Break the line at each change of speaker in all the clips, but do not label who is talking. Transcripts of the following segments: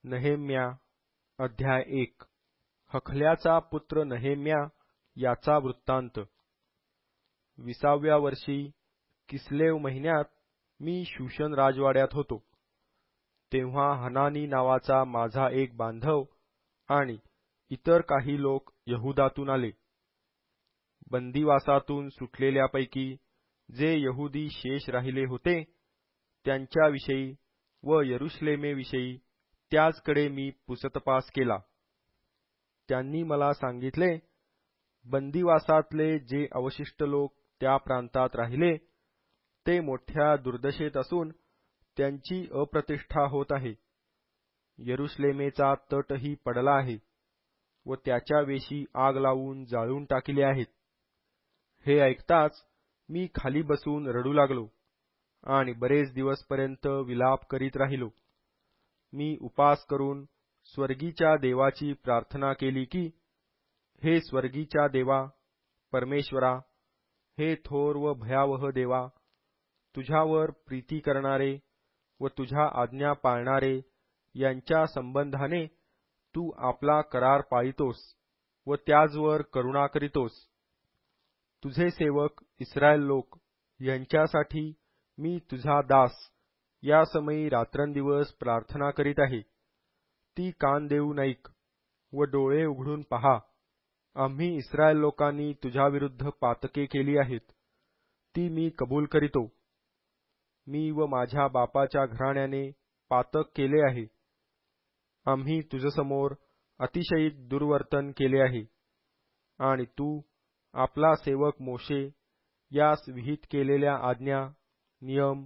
नहेम्या अध्याय 1 हखल्याचा पुत्र नहेम्या याचा वृत्तांत। 20व्या वर्षी किस्लेव महिन्यात मी शूशन राजवाड्यात होतो। तेव्हा हनानी नावाचा माझा एक बांधव आणि इतर काही लोक यहुदातून आले। बंदिवासातून सुटलेल्यापैकी जे यहुदी शेष राहिले होते त्यांच्याविषयी व यरुशलेमेविषयी त्याचकडे मी पुसतपास केला। त्यांनी मला सांगितले, बंदिवासातले जे अवशिष्ट लोक त्या प्रांतात राहिले ते मोठ्या दुर्दशेत असून त्यांची अप्रतिष्ठा होत आहे। यरुशलेमेचा तटही पडला आहे व त्याच्या वेशी आग लावून जाळून टाकले आहेत। हे ऐकताच मी खाली बसून रडू लागलो आणि बरेच दिवसपर्यंत विलाप करीत राहिलो। मी उपास करून स्वर्गीच्या देवाची प्रार्थना केली की, हे स्वर्गीच्या देवा परमेश्वरा, हे थोर व भयावह देवा, तुझ्यावर प्रीती करणारे व तुझ्या आज्ञा पाळणारे यांच्या संबंधाने तू आपला करार पाळितोस व त्याचवर करुणा करीतोस। तुझे सेवक इस्रायल लोक यांच्यासाठी मी तुझा दास या समयी रात्रंदिवस प्रार्थना करीत आहे। ती कान देऊन ऐक व डोळे उघडून पहा। आम्ही इस्रायल लोकांनी तुझ्याविरुद्ध पातके केली आहेत, ती मी कबूल करीतो। मी व माझ्या बापाच्या घराण्याने पातक केले आहे। आम्ही तुझ्यासमोर अतिशयित दुर्वर्तन केले आहे आणि तू आपला सेवक मोशे यास विहित केलेल्या आज्ञा, नियम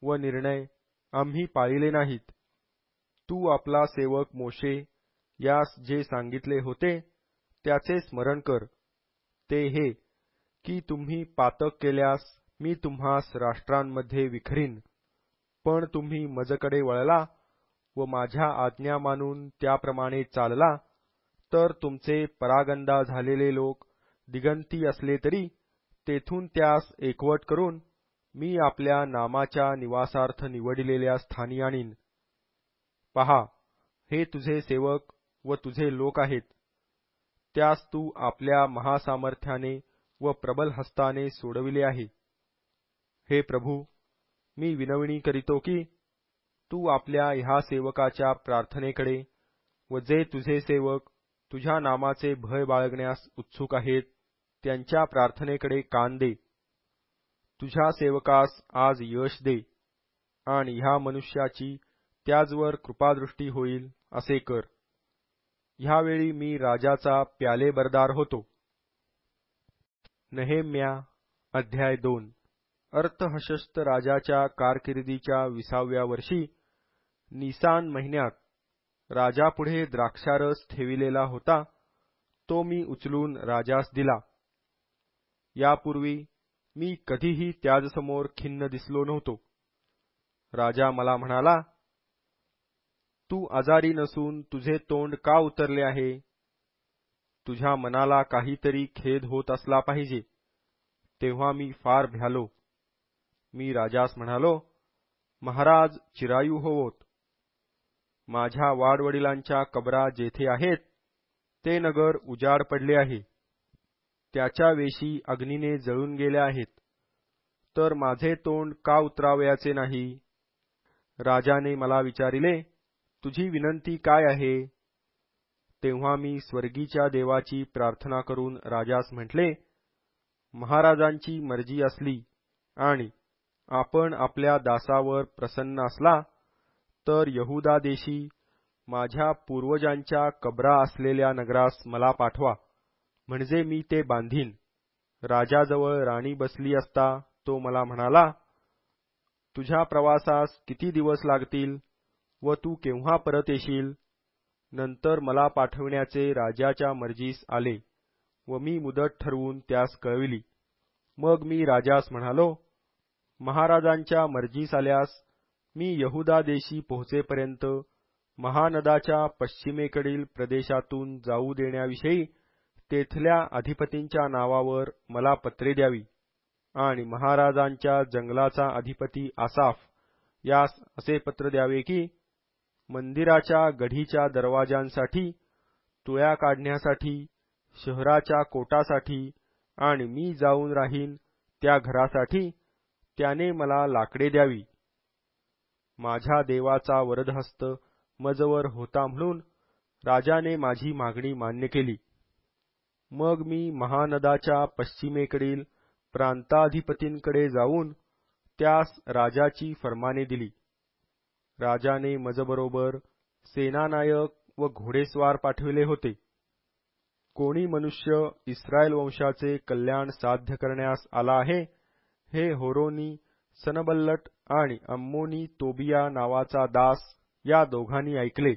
व निर्णय आम्ही पाळिले नाहीत। तू आपला सेवक मोशे यास जे सांगितले होते त्याचे स्मरण कर, ते हे की तुम्ही पातक केल्यास मी तुम्हास राष्ट्रांमध्ये विखरीन, पण तुम्ही मजकडे वळला व माझ्या आज्ञा मानून त्याप्रमाणे चालला तर तुमचे परागंदा झालेले लोक दिगंती असले तरी तेथून त्यास एकवट करून मी आपल्या नामाच्या निवासार्थ निवडलेल्या स्थानी आणीन। पहा, हे तुझे सेवक व तुझे लोक आहेत, त्यास तू आपल्या महासामर्थ्याने व प्रबल हस्ताने सोडविले आहे। हे प्रभू, मी विनवणी करीतो की तू आपल्या ह्या सेवकाच्या प्रार्थनेकडे व जे तुझे सेवक तुझ्या नामाचे भय बाळगण्यास उत्सुक आहेत त्यांच्या प्रार्थनेकडे कान दे। तुझ्या सेवकास आज यश दे आणि ह्या मनुष्याची त्याचवर कृपादृष्टी होईल असे कर। ह्यावेळी मी राजाचा प्यालेबरदार होतो। नहेम्या अध्याय 2 अर्थहशस्त राजाच्या कारकिर्दीच्या 20व्या वर्षी निसान महिन्यात राजापुढे द्राक्षारस ठेविलेला होता, तो मी उचलून राजास दिला। यापूर्वी मी कधीही त्याजसमोर खिन्न दिसलो नव्हतो। राजा मला म्हणाला, तू आजारी नसून तुझे तोंड का उतरले आहे? तुझ्या मनाला काहीतरी खेद होत असला पाहिजे। तेव्हा मी फार भ्यालो। मी राजास म्हणालो, महाराज चिरायू होवोत। माझ्या वाडवडिलांच्या कबरा जेथे आहेत ते नगर उजाड पडले आहे, त्याच्या वेशी अग्नीने जळून गेल्या आहेत, तर माझे तोंड का उतरावयाचे नाही? राजाने मला विचारिले, तुझी विनंती काय आहे? तेव्हा मी स्वर्गीच्या देवाची प्रार्थना करून राजास म्हटले, महाराजांची मर्जी असली आणि आपण आपल्या दासावर प्रसन्न असला तर यहुदा देशी माझ्या पूर्वजांच्या कबरा असलेल्या नगरास मला पाठवा, म्हणजे मी ते बांधीन। राजाजवळ राणी बसली असता तो मला म्हणाला, तुझ्या प्रवासास किती दिवस लागतील व तू केव्हा परत येशील? नंतर मला पाठविण्याचे राजाच्या मर्जीस आले व मी मुदत ठरवून त्यास कळविली। मग मी राजास म्हणालो, महाराजांच्या मर्जीस आल्यास मी यहुदा देशी पोहोचेपर्यंत महानदाच्या पश्चिमेकडील प्रदेशातून जाऊ देण्याविषयी तेथल्या अधिपतींच्या नावावर मला पत्रे द्यावी आणि महाराजांच्या जंगलाचा अधिपती आसाफ यास असे पत्र द्यावे की, मंदिराच्या गढीच्या दरवाजांसाठी, तुळ्या काढण्यासाठी, शहराच्या कोटासाठी आणि मी जाऊन राहीन त्या घरासाठी त्याने मला लाकडे द्यावी. माझ्या देवाचा वरदहस्त मजवर होता म्हणून राजाने माझी मागणी मान्य केली. मग मी महानदाच्या पश्चिमेकडील प्रांताधिपतींकडे जाऊन त्यास राजाची फर्माने दिली. राजाने मजबरोबर सेनानायक व घोडेस्वार पाठविले होते. कोणी मनुष्य इस्रायल वंशाचे कल्याण साध्य करण्यास आला आहे, हे होरोनी सनबल्लट आणि अम्मोनी तोबिया नावाचा दास या दोघांनी ऐकले,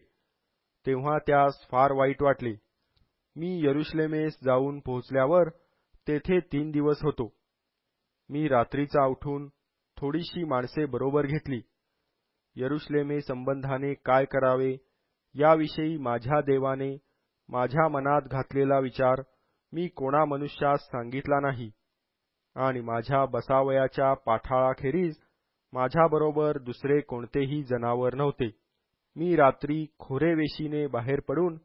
तेव्हा त्यास फार वाईट वाटले. मी यरुशलेमेस जाऊन पोहोचल्यावर तेथे 3 दिवस होतो. मी रात्रीचा उठून थोडीशी माणसे बरोबर घेतली. यरुशलेमे संबंधाने काय करावे याविषयी माझ्या देवाने माझ्या मनात घातलेला विचार मी कोणा मनुष्यास सांगितला नाही आणि माझ्या बसावयाच्या पाठाळाखेरीज माझ्याबरोबर दुसरे कोणतेही जनावर नव्हते. मी रात्री खोरे वेशीने बाहेर पडून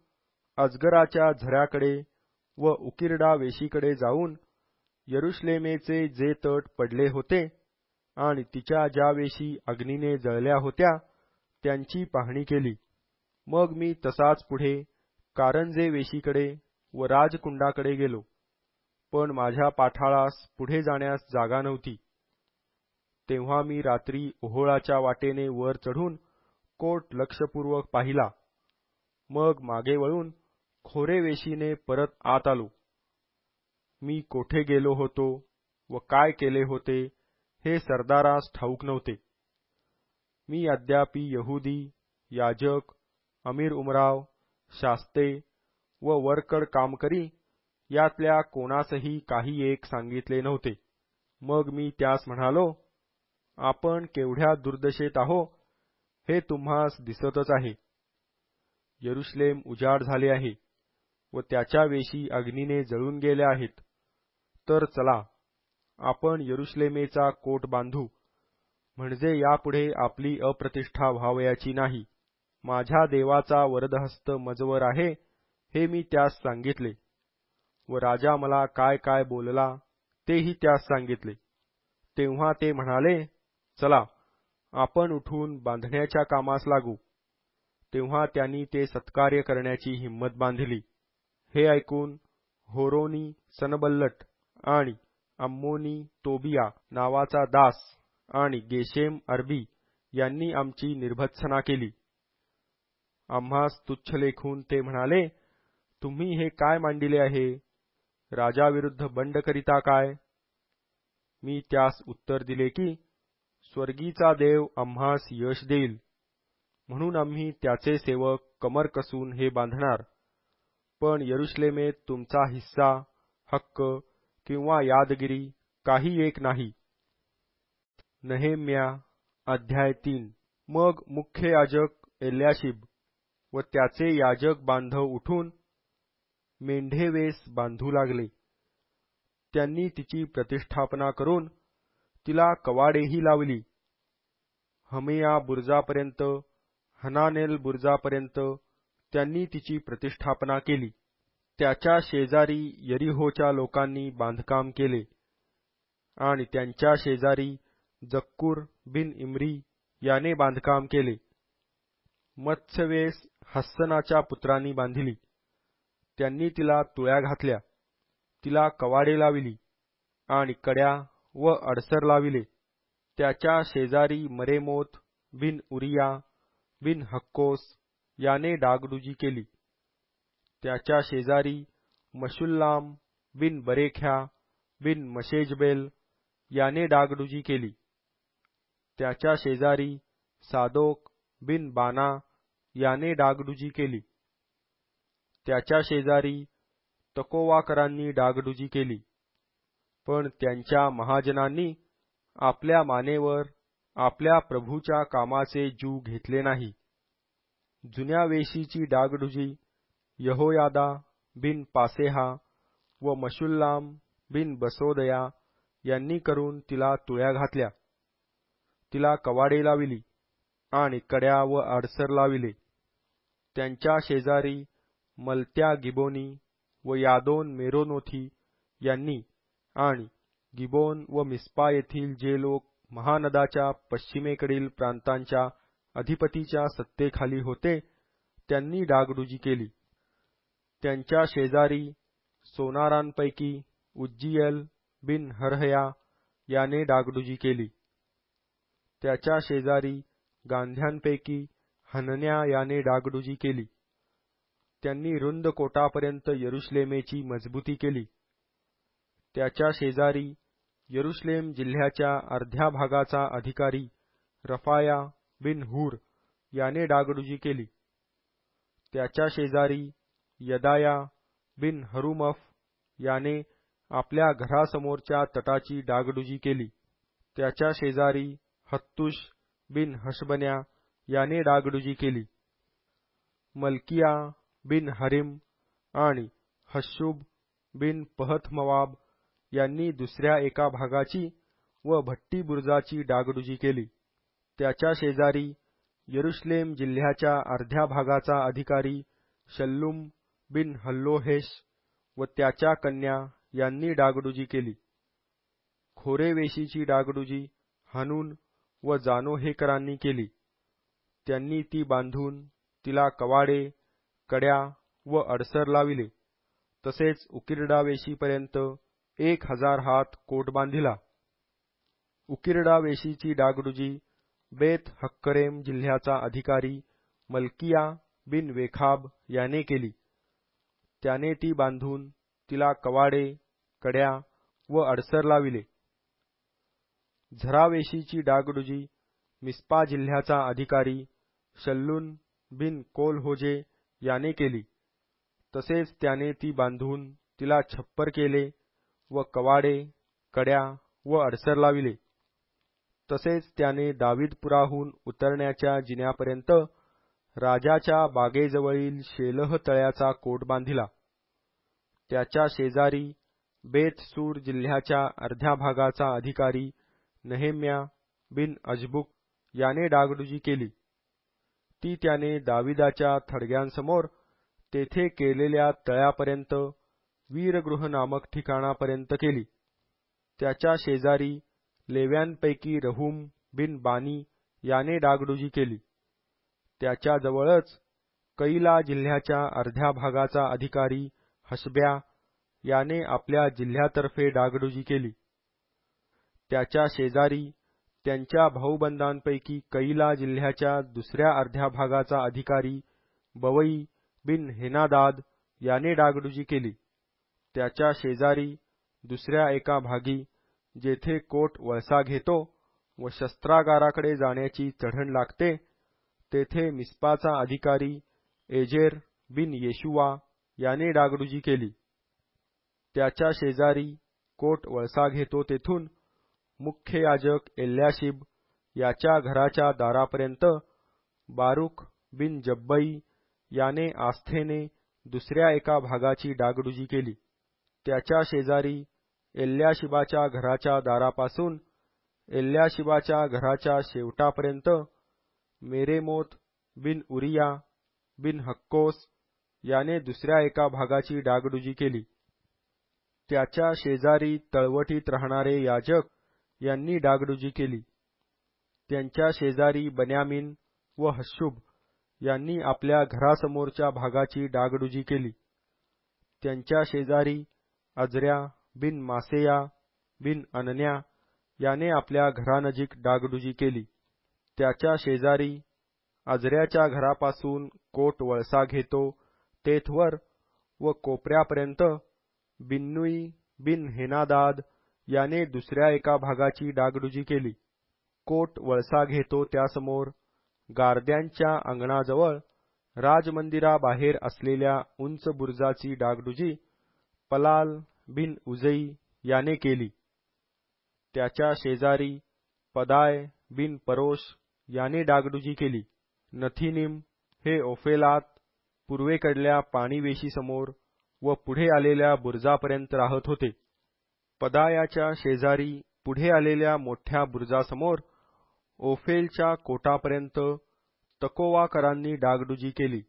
अजगराच्या झऱ्याकडे व उकिरडा वेशीकडे जाऊन यरुशलेमेचे जे तट पडले होते आणि तिच्या ज्या वेशी अग्नीने जळल्या होत्या त्यांची पाहणी केली. मग मी तसाच पुढे कारंजे वेशीकडे व राजकुंडाकडे गेलो, पण माझ्या पाठाळास पुढे जाण्यास जागा नव्हती. तेव्हा मी रात्री ओहोळाच्या वाटेने वर चढून कोट लक्षपूर्वक पाहिला. मग मागे वळून खोरे वेशीने परत आत आलो. मी कोठे गेलो होतो व काय केले होते हे सरदारास ठाऊक नव्हते. मी अद्यापि यहुदी, याजक, अमीर उमराव, शास्ते व वरकड कामकरी यातल्या कोणासही काही एक सांगितले नव्हते. मग मी त्यास म्हणालो, आपण केवढ्या दुर्दशेत आहो हे तुम्हास दिसतच आहे. यरुशलेम उजाड झाले आहे व त्याच्या वेशी अग्नीने जळून गेल्या आहेत. तर चला, आपण यरुशलेमेचा कोट बांधू, म्हणजे यापुढे आपली अप्रतिष्ठा व्हावयाची नाही. माझ्या देवाचा वरदहस्त मजवर आहे हे मी त्यास सांगितले व राजा मला काय काय बोलला तेही त्यास सांगितले. तेव्हा ते म्हणाले, चला, आपण उठून बांधण्याच्या कामास लागू. तेव्हा त्यांनी ते सत्कार्य करण्याची हिंमत बांधली. हे ऐकून होरोनी सनबल्लट आणि अम्मोनी तोबिया नावाचा दास आणि गेशेम अरबी यांनी आमची निर्भत्सना केली. आम्हास तुच्छ लेखून ते म्हणाले, तुम्ही हे काय मांडिले आहे? राजाविरुद्ध बंड करिता काय? मी त्यास उत्तर दिले की स्वर्गीचा देव आम्हास यश देईल, म्हणून आम्ही त्याचे सेवक कमर कसून हे बांधणार. पण यरुशलेमेत तुमचा हिस्सा, हक्क किंवा यादगिरी काही एक नाही. नहेम्या अध्याय 3. मग मुख्य याजक एल्याशिब व त्याचे याजक बांधव उठून मेंढेवेस बांधू लागले. त्यांनी तिची प्रतिष्ठापना करून तिला कवाडेही लावली. हमेया बुर्जापर्यंत, हनानेल बुर्जापर्यंत त्यांनी तिची प्रतिष्ठापना केली. त्याच्या शेजारी यरीहोच्या लोकांनी बांधकाम केले आणि त्यांच्या शेजारी जक्कूर बिन इम्री याने बांधकाम केले. मत्स्यवेस हस्सनाच्या पुत्रांनी बांधिली. त्यांनी तिला तुळ्या घातल्या, तिला कवाडे लाविली आणि कड्या व अडसर लाविले. त्याच्या शेजारी मरेमोत बिन उरिया बिन हक्कोस याने डागडुजी केली. त्याच्या शेजारी मशुल्लाम बिन बरेख्या बिन मशेजबेल याने डागडुजी केली. त्याच्या शेजारी सादोक बिन बाना याने डागडुजी केली. त्याच्या शेजारी तकोवाकरांनी डागडुजी केली. पण त्यांच्या महाजनांनी आपल्या मानेवर आपल्या प्रभूच्या कामाचे जू घेतले नाही. जुन्या वेशीची डागडुजी यहोयादा बिन पासेहा व मशुल्लाम बिन बसोदया यांनी करून तिला तुळ्या घातल्या, तिला कवाडे लाविली आणि कड्या व आडसर लाविले. त्यांच्या शेजारी मलत्या गिबोनी व यादोन मेरोनोथी यांनी आणि गिबोन व मिस्पा येथील जे लोक महानदाच्या पश्चिमेकडील प्रांतांच्या अधिपतीच्या सत्तेखाली होते त्यांनी डागडुजी केली. त्यांच्या शेजारी सोनारांपैकी उज्जीएल बिन हरहया याने डागडुजी केली. त्याच्या शेजारी गांध्यांपैकी हनन्या याने डागडुजी केली. त्यांनी रुंद कोटापर्यंत यरुश्लेमेची मजबूती केली. त्याच्या शेजारी यरुश्लेम जिल्ह्याच्या अर्ध्या भागाचा अधिकारी रफाया बिन हूर याने डागडुजी केली. त्याच्या शेजारी यदाया बिन हरुमफ याने आपल्या घरासमोरच्या तटाची डागडुजी केली. त्याच्या शेजारी हत्तुश बिन हशबन्या याने डागडुजी केली. मलकिया बिन हरिम आणि हशुब बिन पहतमवाब यांनी दुसऱ्या एका भागाची व भट्टी बुर्जाची डागडुजी केली. त्याच्या शेजारी यरुश्लेम जिल्ह्याच्या अर्ध्या भागाचा अधिकारी शल्लूम बिन हल्लोहेश व त्याच्या कन्या यांनी डागडुजी केली. खोरेवेशीची डागडुजी हानून व जानोहेकरांनी केली. त्यांनी ती बांधून तिला कवाडे, कड्या व अडसर लाविले. तसेच उकिरडावेशीपर्यंत 1000 हात कोट बांधिला. उकिरडावेशीची डागडुजी बेत हक्करेम जिल्ह्याचा अधिकारी मलकिया बिन वेखाब याने केली. त्याने ती बांधून तिला कवाडे, कड्या व अडसर लाविले. झरावेशीची डागडुजी मिस्पा जिल्ह्याचा अधिकारी शल्लून बिन कोलहोजे याने केली. तसेच त्याने ती बांधून तिला छप्पर केले व कवाडे, कड्या व अडसर लाविले. तसेच त्याने दावीदपुराहून उतरण्याच्या जिन्यापर्यंत राजाच्या बागेजवळील शेलह तळ्याचा कोट बांधिला. त्याच्या शेजारी बेत सूर जिल्ह्याच्या अर्ध्या भागाचा अधिकारी नहेम्या बिन अजबुक याने डागडुजी केली. ती त्याने दाविदाच्या थडग्यांसमोर तेथे केलेल्या तळ्यापर्यंत वीरगृह नामक ठिकाणापर्यंत केली. त्याच्या शेजारी लेव्यांपैकी रहूम बिन बानी याने डागडुजी केली. त्याच्या जवळच कैला जिल्ह्याच्या अर्ध्या भागाचा अधिकारी हशब्या याने आपल्या जिल्ह्यातर्फे डागडुजी केली. त्याच्या शेजारी त्यांच्या भाऊबंदांपैकी कैला जिल्ह्याच्या दुसऱ्या अर्ध्या भागाचा अधिकारी बवई बिन हेनादाद याने डागडुजी केली. त्याच्या शेजारी दुसऱ्या एका भागी जेथे कोट वळसा घेतो व शस्त्रागाराकडे जाण्याची चढण लागते तेथे मिस्पाचा अधिकारी एजेर बिन येशुवा याने डागडुजी केली. त्याच्या शेजारी कोट वळसा घेतो तेथून मुख्य याजक एल्याशिब याच्या घराच्या दारापर्यंत बारूक बिन जब्बई याने आस्थेने दुसऱ्या एका भागाची डागडुजी केली. त्याच्या शेजारी एल्याशिबाच्या घराच्या दारापासून एल्याशिबाच्या घराच्या शेवटापर्यंत मेरेमोत बिन उरिया बिन हक्कोस याने दुसऱ्या एका भागाची डागडुजी केली. त्याच्या शेजारी तळवटीत राहणारे याजक यांनी डागडुजी केली. त्यांच्या शेजारी बन्यामीन व हशुब यांनी आपल्या घरासमोरच्या भागाची डागडुजी केली. त्यांच्या शेजारी अजऱ्या बिन मासेया बिन अनन्या याने आपल्या घरानजीक डागडुजी केली. त्याच्या शेजारी अजऱ्याच्या घरापासून कोट वळसा घेतो तेथवर व कोपऱ्यापर्यंत बिन्नुई बिन हेनादाद याने दुसऱ्या एका भागाची डागडुजी केली. कोट वळसा घेतो त्यासमोर गारद्यांच्या अंगणाजवळ राजमंदिराबाहेर असलेल्या उंच बुरुजाची डागडुजी पलाल बिन उजई याने केली. त्याच्या शेजारी पदाय बिन परोश याने डागडुजी केली. नथिनिम हे ओफेलात पूर्वेकडल्या पाणीवेशीसमोर व पुढे आलेल्या बुरुजापर्यंत राहत होते. पदायाच्या शेजारी पुढे आलेल्या मोठ्या बुरुजासमोर ओफेलच्या कोटापर्यंत तकोवाकरांनी डागडुजी केली.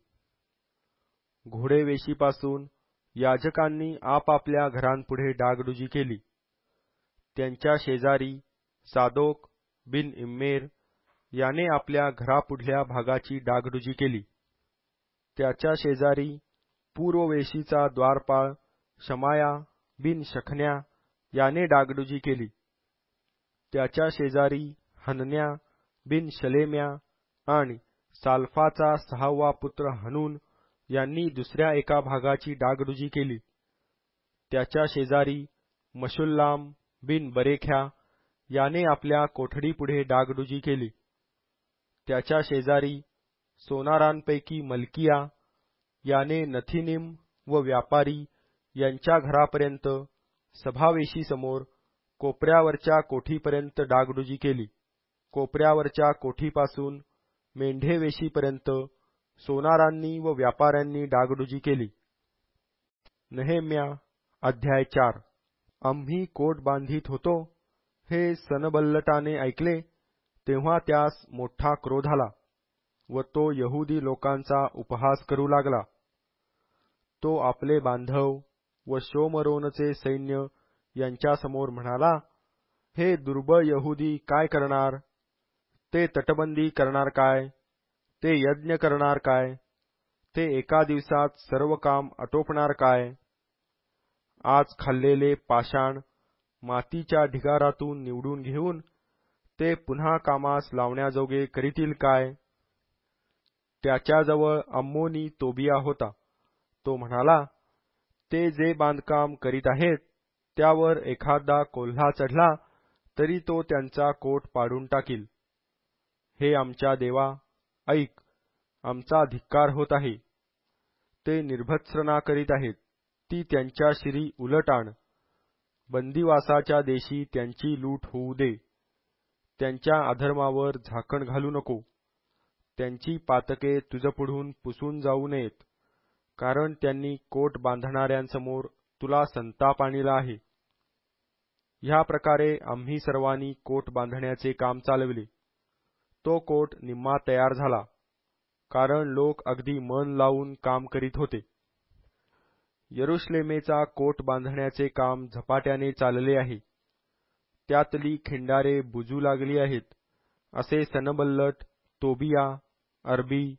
घोडेवेशीपासून याजकांनी आपापल्या घरांपुढे डागडुजी केली. त्यांच्या शेजारी सादोक बिन इम्मेर याने आपल्या घरापुढल्या भागाची डागडुजी केली. त्याच्या शेजारी पूर्ववेशीचा द्वारपाळ शमाया बिन शखन्या याने डागडुजी केली. त्याच्या शेजारी हनन्या बिन शलेम्या आणि साल्फाचा 6वा पुत्र हनून यांनी दुसऱ्या एका भागाची डागडुजी केली. त्याच्या शेजारी मशुल्लाम बिन बरेख्या याने आपल्या कोठडीपुढे डागडुजी केली. त्याच्या शेजारी सोनारांपैकी मलकिया याने नथिनिम व व्यापारी यांच्या घरापर्यंत सभावेशीसमोर कोपऱ्यावरच्या कोठीपर्यंत डागडुजी केली. कोपऱ्यावरच्या कोठीपासून मेंढेवेशीपर्यंत सोनारांनी व व्यापाऱ्यांनी डागडुजी केली. नेहेम्या अध्याय 4. आम्ही कोट बांधित होतो हे सनबल्लटाने ऐकले तेव्हा त्यास मोठा क्रोध आला व तो यहुदी लोकांचा उपहास करू लागला. तो आपले बांधव व शोमरोनचे सैन्य यांच्यासमोर म्हणाला, हे दुर्बळ यहुदी काय करणार? ते तटबंदी करणार काय? ते यज्ञ करणार काय? ते एका दिवसात सर्व काम आटोपणार काय? आज खाल्लेले पाषाण मातीच्या ढिगारातून निवडून घेऊन ते पुन्हा कामास लावण्याजोगे करीतील काय? त्याच्याजवळ अम्मोनी तोबिया होता. तो म्हणाला, ते जे बांधकाम करीत आहेत त्यावर एखादा कोल्हा चढला तरी तो त्यांचा कोट पाडून टाकील. हे आमच्या देवा, ऐक, आमचा धिक्कार होत आहे. ते निर्भत्सना करीत आहेत, ती त्यांच्या शिरी उलट आण. बंदिवासाच्या देशी त्यांची लूट होऊ दे. त्यांच्या अधर्मावर झाकण घालू नको. त्यांची पातके तुझपुढून पुसून जाऊ नयेत, कारण त्यांनी कोट बांधणाऱ्यांसमोर तुला संताप आणला आहे. ह्या प्रकारे आम्ही सर्वांनी कोट बांधण्याचे काम चालविले. तो कोट निम्मा तयार झाला, कारण लोक अगदी मन लावून काम करीत होते. यरुश्लेमेचा कोट बांधण्याचे काम झपाट्याने चालले आहे. त्यातली खिंडारे बुजू लागली आहेत, असे सनबल्लट, तोबिया, अरबी,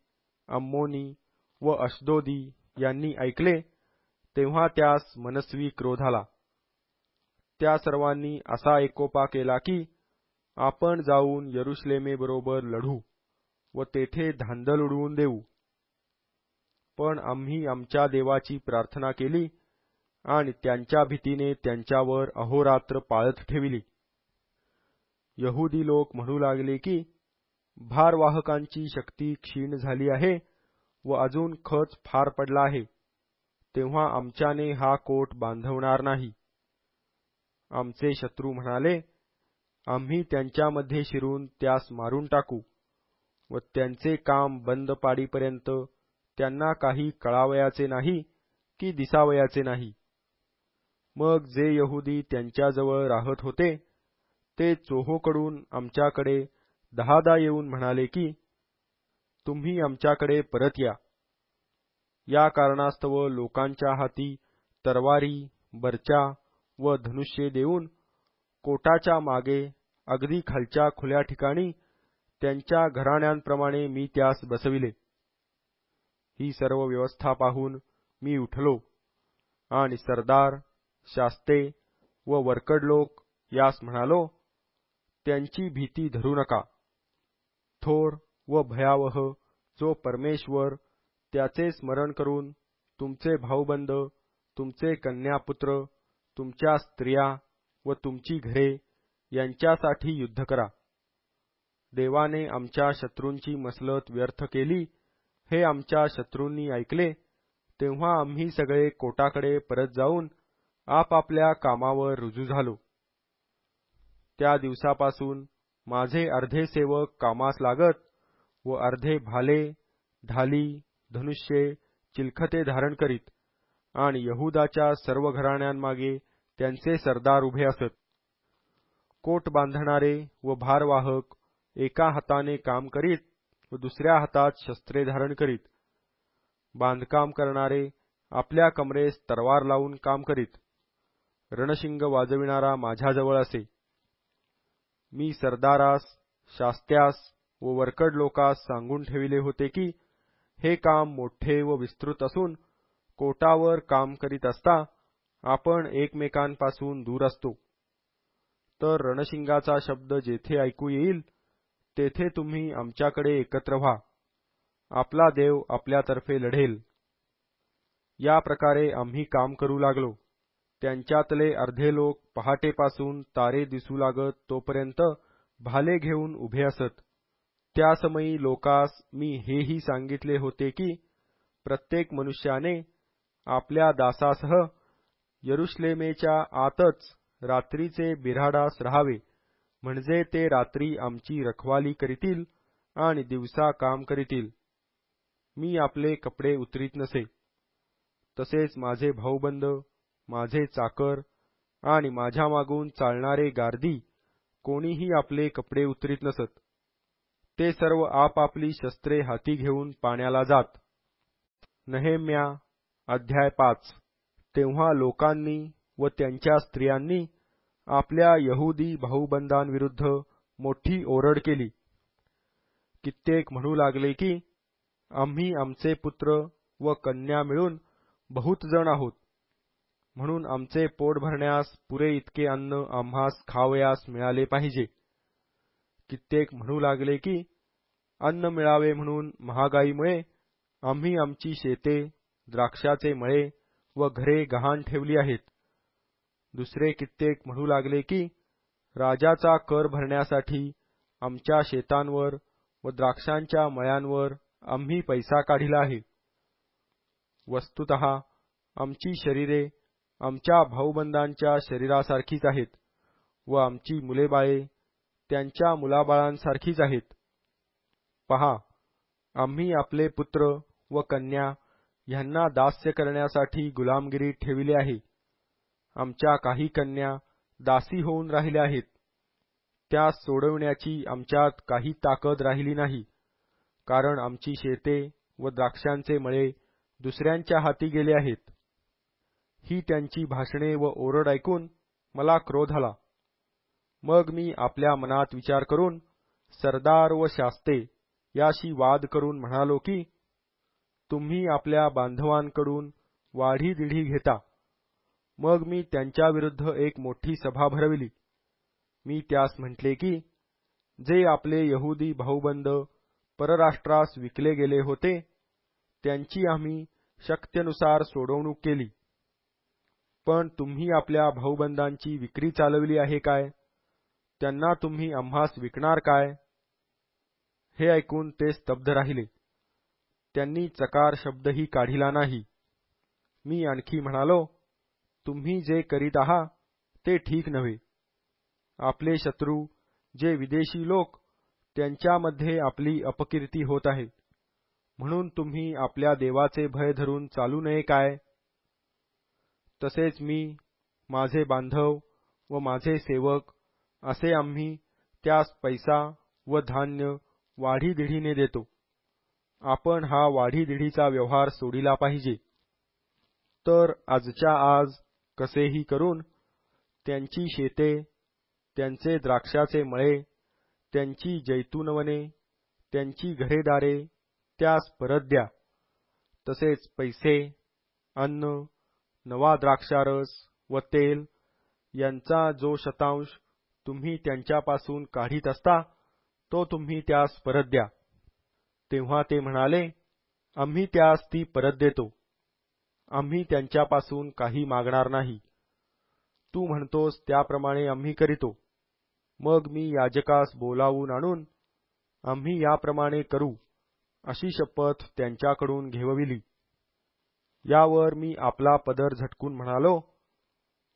अम्मोनी व अशदोदी यांनी ऐकले तेव्हा त्यास मनस्वी क्रोध आला. त्या सर्वांनी असा एकोपा केला की आपण जाऊन यरुश्लेमेबरोबर लढू व तेथे धांदल उडवून देऊ. पण आम्ही आमच्या देवाची प्रार्थना केली आणि त्यांच्या भीतीने त्यांच्यावर अहोरात्र पाळत ठेविली. यहुदी लोक म्हणू लागले की भारवाहकांची शक्ती क्षीण झाली आहे व अजून खच फार पडला आहे, तेव्हा आमच्याने हा कोट बांधवणार नाही. आमचे शत्रू म्हणाले, आम्ही त्यांच्यामध्ये शिरून त्यास मारून टाकू व त्यांचे काम बंद पाडीपर्यंत त्यांना काही कळावयाचे नाही की दिसावयाचे नाही. मग जे यहुदी त्यांच्याजवळ राहत होते ते चोहोकडून आमच्याकडे 10दा येऊन म्हणाले की तुम्ही आमच्याकडे परत या. या कारणास्तव लोकांच्या हाती तरवारी, बर्चा व धनुष्ये देऊन कोटाच्या मागे अगदी खालच्या खुल्या ठिकाणी त्यांच्या घराण्यांप्रमाणे मी त्यास बसविले. ही सर्व व्यवस्था पाहून मी उठलो आणि सरदार, शास्ते व वरकड लोक यास म्हणालो, त्यांची भीती धरू नका. थोर व भयावह जो परमेश्वर, त्याचे स्मरण करून तुमचे भाऊबंद, तुमचे कन्यापुत्र, तुमच्या स्त्रिया व तुमची घरे यांच्यासाठी युद्ध करा. देवाने आमच्या शत्रूंची मसलत व्यर्थ केली हे आमच्या शत्रूंनी ऐकले तेव्हा आम्ही सगळे कोटाकडे परत जाऊन आपापल्या कामावर रुजू झालो. त्या दिवसापासून माझे अर्धे सेवक कामास लागत व अर्धे भाले, ढाली, धनुष्ये, चिलखते धारण करीत आणि यहुदाच्या सर्व घराण्यांमागे त्यांचे सरदार उभे असत. कोट बांधणारे व भारवाहक एका हाताने काम करीत व दुसऱ्या हातात शस्त्रे धारण करीत. बांधकाम करणारे आपल्या कमरेस तलवार लावून काम करीत. रणशिंग वाजविणारा माझ्याजवळ असे. मी सरदारास, शास्त्यास व वरकड लोकास सांगून ठेविले होते की हे काम मोठे व विस्तृत असून कोटावर काम करीत असता आपण एकमेकांपासून दूर असतो. तर रणशिंगाचा शब्द जेथे ऐकू येईल तेथे तुम्ही आमच्याकडे एकत्र व्हा. आपला देव आपल्यातर्फे लढेल. या प्रकारे आम्ही काम करू लागलो. त्यांच्यातले अर्धे लोक पहाटेपासून तारे दिसू लागत तोपर्यंत भाले घेऊन उभे असत. त्या समयी लोकास मी हेही सांगितले होते की प्रत्येक मनुष्याने आपल्या दासासह यरुश्लेमेच्या आतच रात्रीचे बिऱ्हाडास राहावे, म्हणजे ते रात्री आमची रखवाली करीतील आणि दिवसा काम करीतील. मी आपले कपडे उतरीत नसे. तसेच माझे भाऊबंद, माझे चाकर आणि माझ्या मागून चालणारे गार्दी कोणीही आपले कपडे उतरीत नसत. ते सर्व आपापली शस्त्रे हाती घेऊन पाण्याला जात. नहेम्या अध्याय 5. तेव्हा लोकांनी व त्यांच्या स्त्रियांनी आपल्या यहुदी भाऊबंदांविरुद्ध मोठी ओरड केली. कित्येक म्हणू लागले की आम्ही आमचे पुत्र व कन्या मिळून बहुत जण आहोत, म्हणून आमचे पोट भरण्यास पुरे इतके अन्न आम्हास खावयास मिळाले पाहिजे. कित्येक म्हणू लागले की अन्न मिळावे म्हणून महागाईमुळे आम्ही आमची शेते, द्राक्षाचे मळे व घरे गहाण ठेवली आहेत. दुसरे कित्येक म्हणू लागले की राजाचा कर भरण्यासाठी आमच्या शेतांवर व द्राक्षांच्या मळ्यांवर आम्ही पैसा काढिला आहे. वस्तुतः आमची शरीरे आमच्या भाऊबंदांच्या शरीरासारखीच आहेत व आमची मुलेबाळे त्यांच्या मुलाबाळांसारखीच आहेत. पहा, आम्ही आपले पुत्र व कन्या ह्यांना दास्य करण्यासाठी गुलामगिरीत ठेविले आहे. आमच्या काही कन्या दासी होऊन राहिल्या आहेत. त्यास सोडविण्याची आमच्यात काही ताकद राहिली नाही, कारण आमची शेते व द्राक्षांचे मळे दुसऱ्यांच्या हाती गेले आहेत. ही त्यांची भाषणे व ओरड ऐकून मला क्रोध आला. मग मी आपल्या मनात विचार करून सरदार व शास्ते याशी वाद करून म्हणालो की तुम्ही आपल्या बांधवांकडून वाढीदिढी घेता. मग मी त्यांच्याविरुद्ध एक मोठी सभा भरविली. मी त्यास म्हटले की जे आपले यहुदी भाऊबंद परराष्ट्रास विकले गेले होते त्यांची आम्ही शक्त्यनुसार सोडवणूक केली. पण तुम्ही आपल्या भाऊबंदांची विक्री चालविली आहे काय? त्यांना तुम्ही आम्हास विकणार काय? हे ऐकून ते स्तब्ध राहिले. त्यांनी चकार शब्दही काढिला नाही. मी आणखी म्हणालो, तुम्ही जे करीत आहात ते ठीक नव्हे. आपले शत्रू जे विदेशी लोक त्यांच्यामध्ये आपली अपकीर्ती होत आहे, म्हणून तुम्ही आपल्या देवाचे भय धरून चालू नये काय? तसेच मी, माझे बांधव व माझे सेवक असे आम्ही त्यास पैसा व धान्य वाढीदिढीने देतो. आपण हा वाढीदिढीचा व्यवहार सोडिला पाहिजे. तर आजच्या आज कसेही करून त्यांची शेते, त्यांचे द्राक्षाचे मळे, त्यांची जैतूनवने, त्यांची घरेदारे त्यास परत द्या. तसेच पैसे, अन्न, नवा द्राक्षारस व तेल यांचा जो शतांश तुम्ही त्यांच्यापासून काढीत असता तो तुम्ही त्यास परत द्या. तेव्हा ते म्हणाले, आम्ही त्यास ती परत देतो. आम्ही त्यांच्यापासून काही मागणार नाही. तू म्हणतोस त्याप्रमाणे आम्ही करीतो. मग मी याजकास बोलावून आणून आम्ही याप्रमाणे करू अशी शपथ त्यांच्याकडून घेवविली. यावर मी आपला पदर झटकून म्हणालो,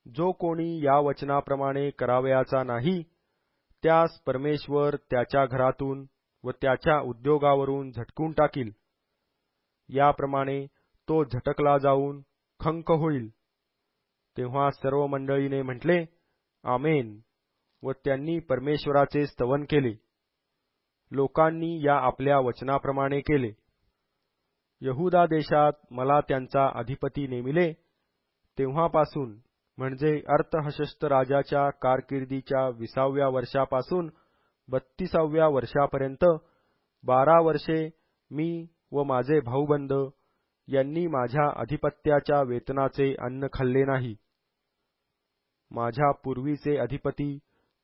जो कोणी या वचनाप्रमाणे करावयाचा नाही त्यास परमेश्वर त्याच्या घरातून व त्याच्या उद्योगावरून झटकून टाकील. याप्रमाणे तो झटकला जाऊन खंक होईल. तेव्हा सर्व मंडळीने म्हटले, आमेन, व त्यांनी परमेश्वराचे स्तवन केले. लोकांनी या आपल्या वचनाप्रमाणे केले. यहुदा देशात मला त्यांचा अधिपती नेमिले, तेव्हापासून म्हणजे अर्थहशस्त राजाच्या कारकिर्दीच्या 20व्या वर्षापासून 32व्या वर्षापर्यंत 12 वर्षे मी व माझे भाऊबंद यांनी माझ्या अधिपत्याच्या वेतनाचे अन्न खाल्ले नाही. माझ्या पूर्वीचे अधिपती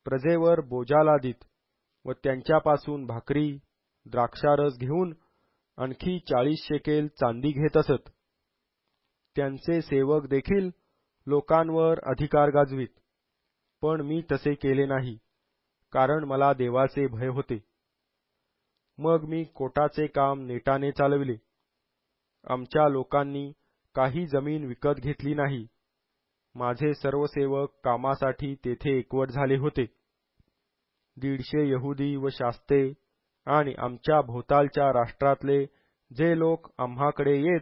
प्रजेवर बोजा लादीत व त्यांच्यापासून भाकरी, द्राक्षारस घेऊन आणखी 40 शेकेल चांदी घेत असत. त्यांचे सेवक देखील लोकांवर अधिकार गाजवीत, पण मी तसे केले नाही, कारण मला देवाचे भय होते. मग मी कोटाचे काम नेटाने चालविले. आमच्या लोकांनी काही जमीन विकत घेतली नाही. माझे सर्व सेवक कामासाठी तेथे एकवट झाले होते. 150 यहुदी व शास्ते आणि आमच्या भोवतालच्या राष्ट्रातले जे लोक आम्हाकडे येत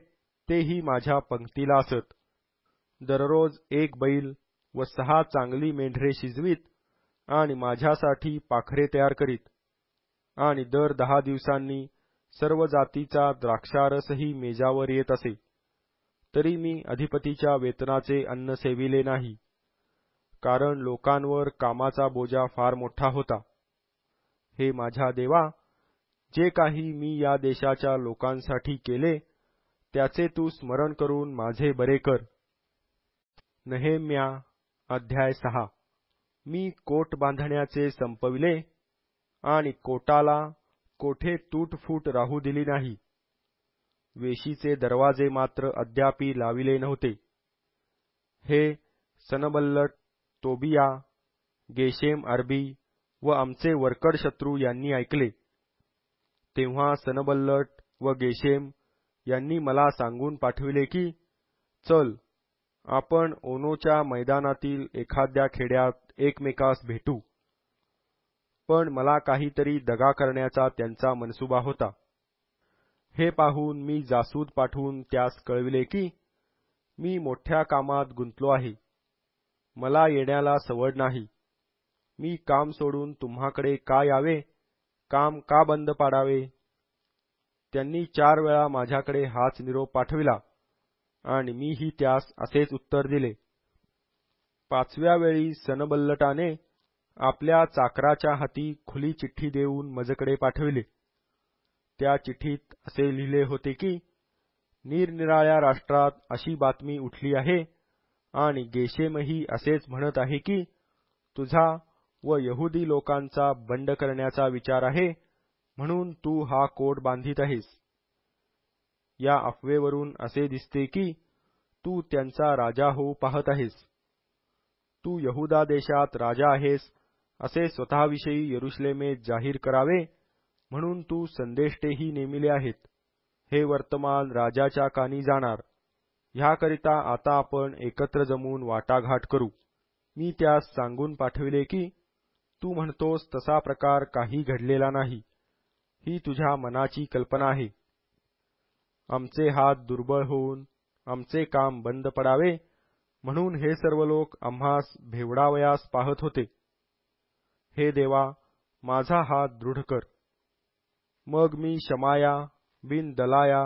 तेही माझ्या पंक्तीला असत. दररोज 1 बैल व 6 चांगली मेंढरे शिजवीत आणि माझ्यासाठी पाखरे तयार करीत, आणि दर 10 दिवसांनी सर्व जातीचा द्राक्षारसही मेजावर येत असे. तरी मी अधिपतीच्या वेतनाचे अन्न सेविले नाही, कारण लोकांवर कामाचा बोजा फार मोठा होता. हे माझ्या देवा, जे काही मी या देशाच्या लोकांसाठी केले त्याचे तू स्मरण करून माझे बरे कर. नेहेम्या अध्याय 6. मी कोट बांधण्याचे संपविले आणि कोटाला कोठे तूटफूट राहू दिली नाही. वेशीचे दरवाजे मात्र अद्यापि लाविले नव्हते. हे सनबल्लट, तोबिया, गेशेम अरबी व आमचे वरकड शत्रू यांनी ऐकले. तेव्हा सनबल्लट व गेशेम यांनी मला सांगून पाठविले की, चल, आपण ओनोच्या मैदानातील एखाद्या खेड्यात एकमेकास भेटू. पण मला काहीतरी दगा करण्याचा त्यांचा मनसुबा होता. हे पाहून मी जासूद पाठवून त्यास कळविले की, मी मोठ्या कामात गुंतलो आहे. मला येण्याला सवड नाही. मी काम सोडून तुम्हाकडे का यावे, काम का बंद पाडावे. त्यांनी 4 वेळा माझ्याकडे हाच निरोप पाठविला आणि मीही त्यास असेच उत्तर दिले. 5व्या वेळी सनबल्लटाने आपल्या चाकराच्या हाती खुली चिठ्ठी देऊन माझ्याकडे पाठविले. त्या चिठ्ठीत असे लिहिले होते की, निरनिराळ्या राष्ट्रात अशी बातमी उठली आहे आणि गेशेमही असेच म्हणत आहे की, तुझा व यहुदी लोकांचा बंड करण्याचा विचार आहे, म्हणून तू हा कोट बांधित आहेस. या अफवेवरून असे दिसते की तू त्यांचा राजा होऊ पाहत आहेस. तू यहुदा देशात राजा आहेस असे स्वतःविषयी यरुशलेमेत जाहीर करावे, म्हणून तू संदेष्टेही नेमिले आहेत. हे वर्तमान राजाच्या कानी जाणार. ह्याकरिता आता आपण एकत्र जमून वाटाघाट करू. मी त्यास सांगून पाठविले की, तू म्हणतोस तसा प्रकार काही घडलेला नाही. ही तुझ्या मनाची कल्पना आहे. आमचे हात दुर्बळ होऊन आमचे काम बंद पडावे, म्हणून हे सर्व लोक आम्हास भेवडावयास पाहत होते. हे देवा, माझा हात दृढ कर. मग मी शमाया बिन दलाया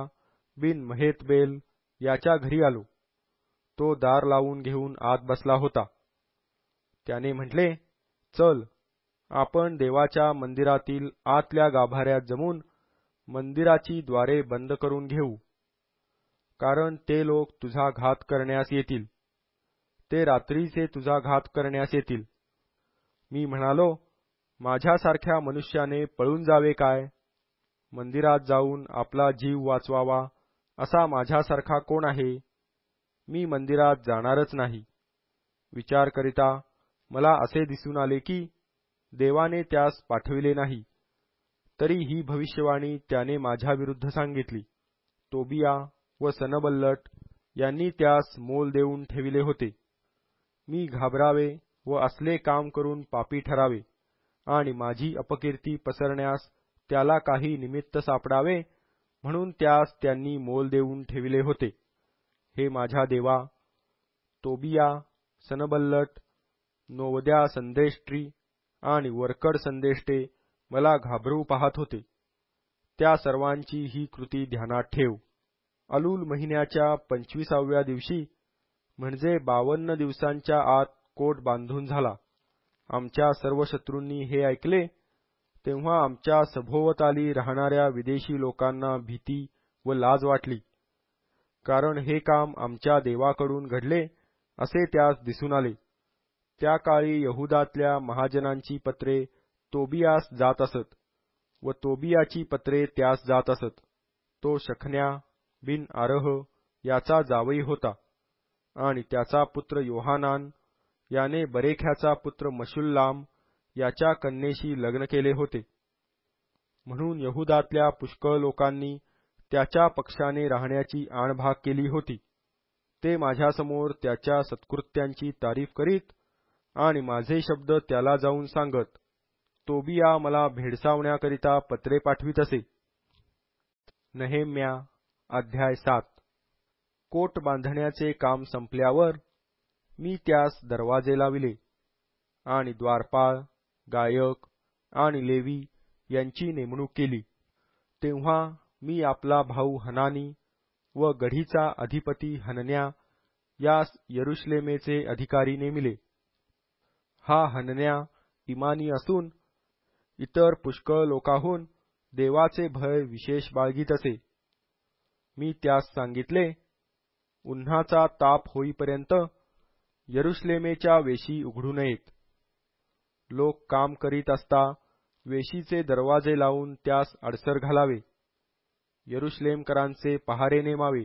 बिन महेतबेल याच्या घरी आलो. तो दार लावून घेऊन आत बसला होता. त्याने म्हटले, चल, आपण देवाच्या मंदिरातील आतल्या गाभाऱ्यात जमून मंदिराची द्वारे बंद करून घेऊ, कारण ते लोक तुझा घात करण्यास येतील. ते रात्रीचे तुझा घात करण्यास येतील. मी म्हणालो, माझ्यासारख्या मनुष्याने पळून जावे काय? मंदिरात जाऊन आपला जीव वाचवावा असा माझ्यासारखा कोण आहे? मी मंदिरात जाणारच नाही. विचार करिता मला असे दिसून आले की देवाने त्यास पाठविले नाही. तरी ही भविष्यवाणी त्याने माझ्याविरुद्ध सांगितली. तोबिया व सनबल्लट यांनी त्यास मोल देऊन ठेविले होते. मी घाबरावे व असले काम करून पापी ठरावे आणि माझी अपकीर्ती पसरण्यास त्याला काही निमित्त सापडावे, म्हणून त्यास त्यांनी मोल देऊन ठेविले होते. हे माझ्या देवा, तोबिया, सनबल्लट, नोवद्या संदेष्टी आणि वरकड संदेष्टे मला घाबरवू पाहत होते, त्या सर्वांची ही कृती ध्यानात ठेव. अलूल महिन्याच्या 25व्या दिवशी, म्हणजे 52 दिवसांच्या आत कोट बांधून झाला. आमच्या सर्व शत्रूंनी हे ऐकले, तेव्हा आमच्या सभोवताली राहणाऱ्या विदेशी लोकांना भीती व लाज वाटली, कारण हे काम आमच्या देवाकडून घडले असे त्यास दिसून आले. त्या काळी यहुदातल्या महाजनांची पत्रे तोबियास जात असत व तोबियाची पत्रे त्यास जात असत. तो शखन्या बिन आरह याचा जावई होता आणि त्याचा पुत्र योहानान याने बरेख्याचा पुत्र मशुल्लाम याच्या कन्येशी लग्न केले होते. म्हणून यहुदातल्या पुष्कळ लोकांनी त्याच्या पक्षाने राहण्याची आणभाग केली होती. ते माझ्यासमोर त्याच्या सत्कृत्यांची तारीफ करीत आणि माझे शब्द त्याला जाऊन सांगत. तोबिया मला भेडसावण्याकरिता पत्रे पाठवित असे. नेहेम्या अध्याय 7. कोट बांधण्याचे काम संपल्यावर मी त्यास दरवाजे लाविले आणि द्वारपाळ, गायक आणि लेवी यांची नेमणूक केली. तेव्हा मी आपला भाऊ हनानी व गढीचा अधिपती हनन्या यास यरुशलेमेचे अधिकारी नेमिले. हा हनन्या इमानी असून इतर पुष्कळ लोकांहून देवाचे भय विशेष बाळगीत असे. मी त्यास सांगितले, उन्हाचा ताप होईपर्यंत यरुशलेमेच्या वेशी उघडू नयेत. लोक काम करीत असता वेशीचे दरवाजे लावून त्यास अडसर घालावे. यरुशलेमकरांचे पहारे नेमावे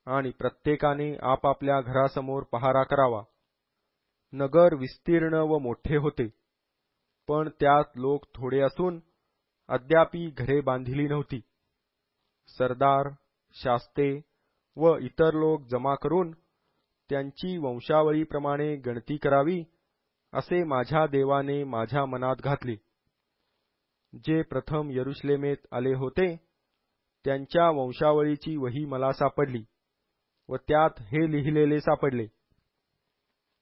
आणि प्रत्येकाने आपापल्या घरासमोर पहारा करावा. नगर विस्तीर्ण व मोठे होते, पण त्यात लोक थोडे असून अद्यापि घरे बांधिली नव्हती. सरदार, शास्ते व इतर लोक जमा करून त्यांची वंशावळीप्रमाणे गणती करावी असे माझ्या देवाने माझ्या मनात घातले. जे प्रथम यरुशलेमेत आले होते त्यांच्या वंशावळीची वही मला सापडली व त्यात हे लिहिलेले सापडले.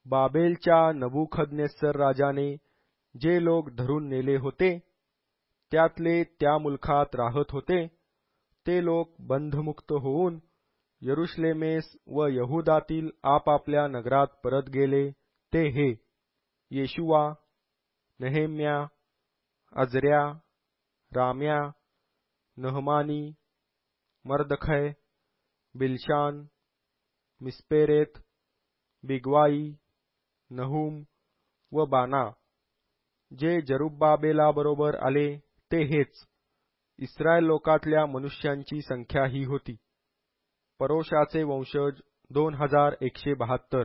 बाबेलच्या नबुखदनेस्सर राजाने जे लोक धरून नेले होते त्यातले त्या मुलखात राहत होते ते लोक बंधमुक्त होऊन यरुशलेमेस व यहुदातील आपापल्या नगरात परत गेले. ते हे: येशुवा, नेहेम्या, अजर्या, राम्या, नहमानी, मर्दखै, बिलशान, मिस्पेरेत, बिगवाई, नहूम व बाना. जे जरुब्बाबेलाबरोबर आले ते हेच. इस्रायल लोकातल्या मनुष्यांची संख्या ही होती. परोशाचे वंशज 2172,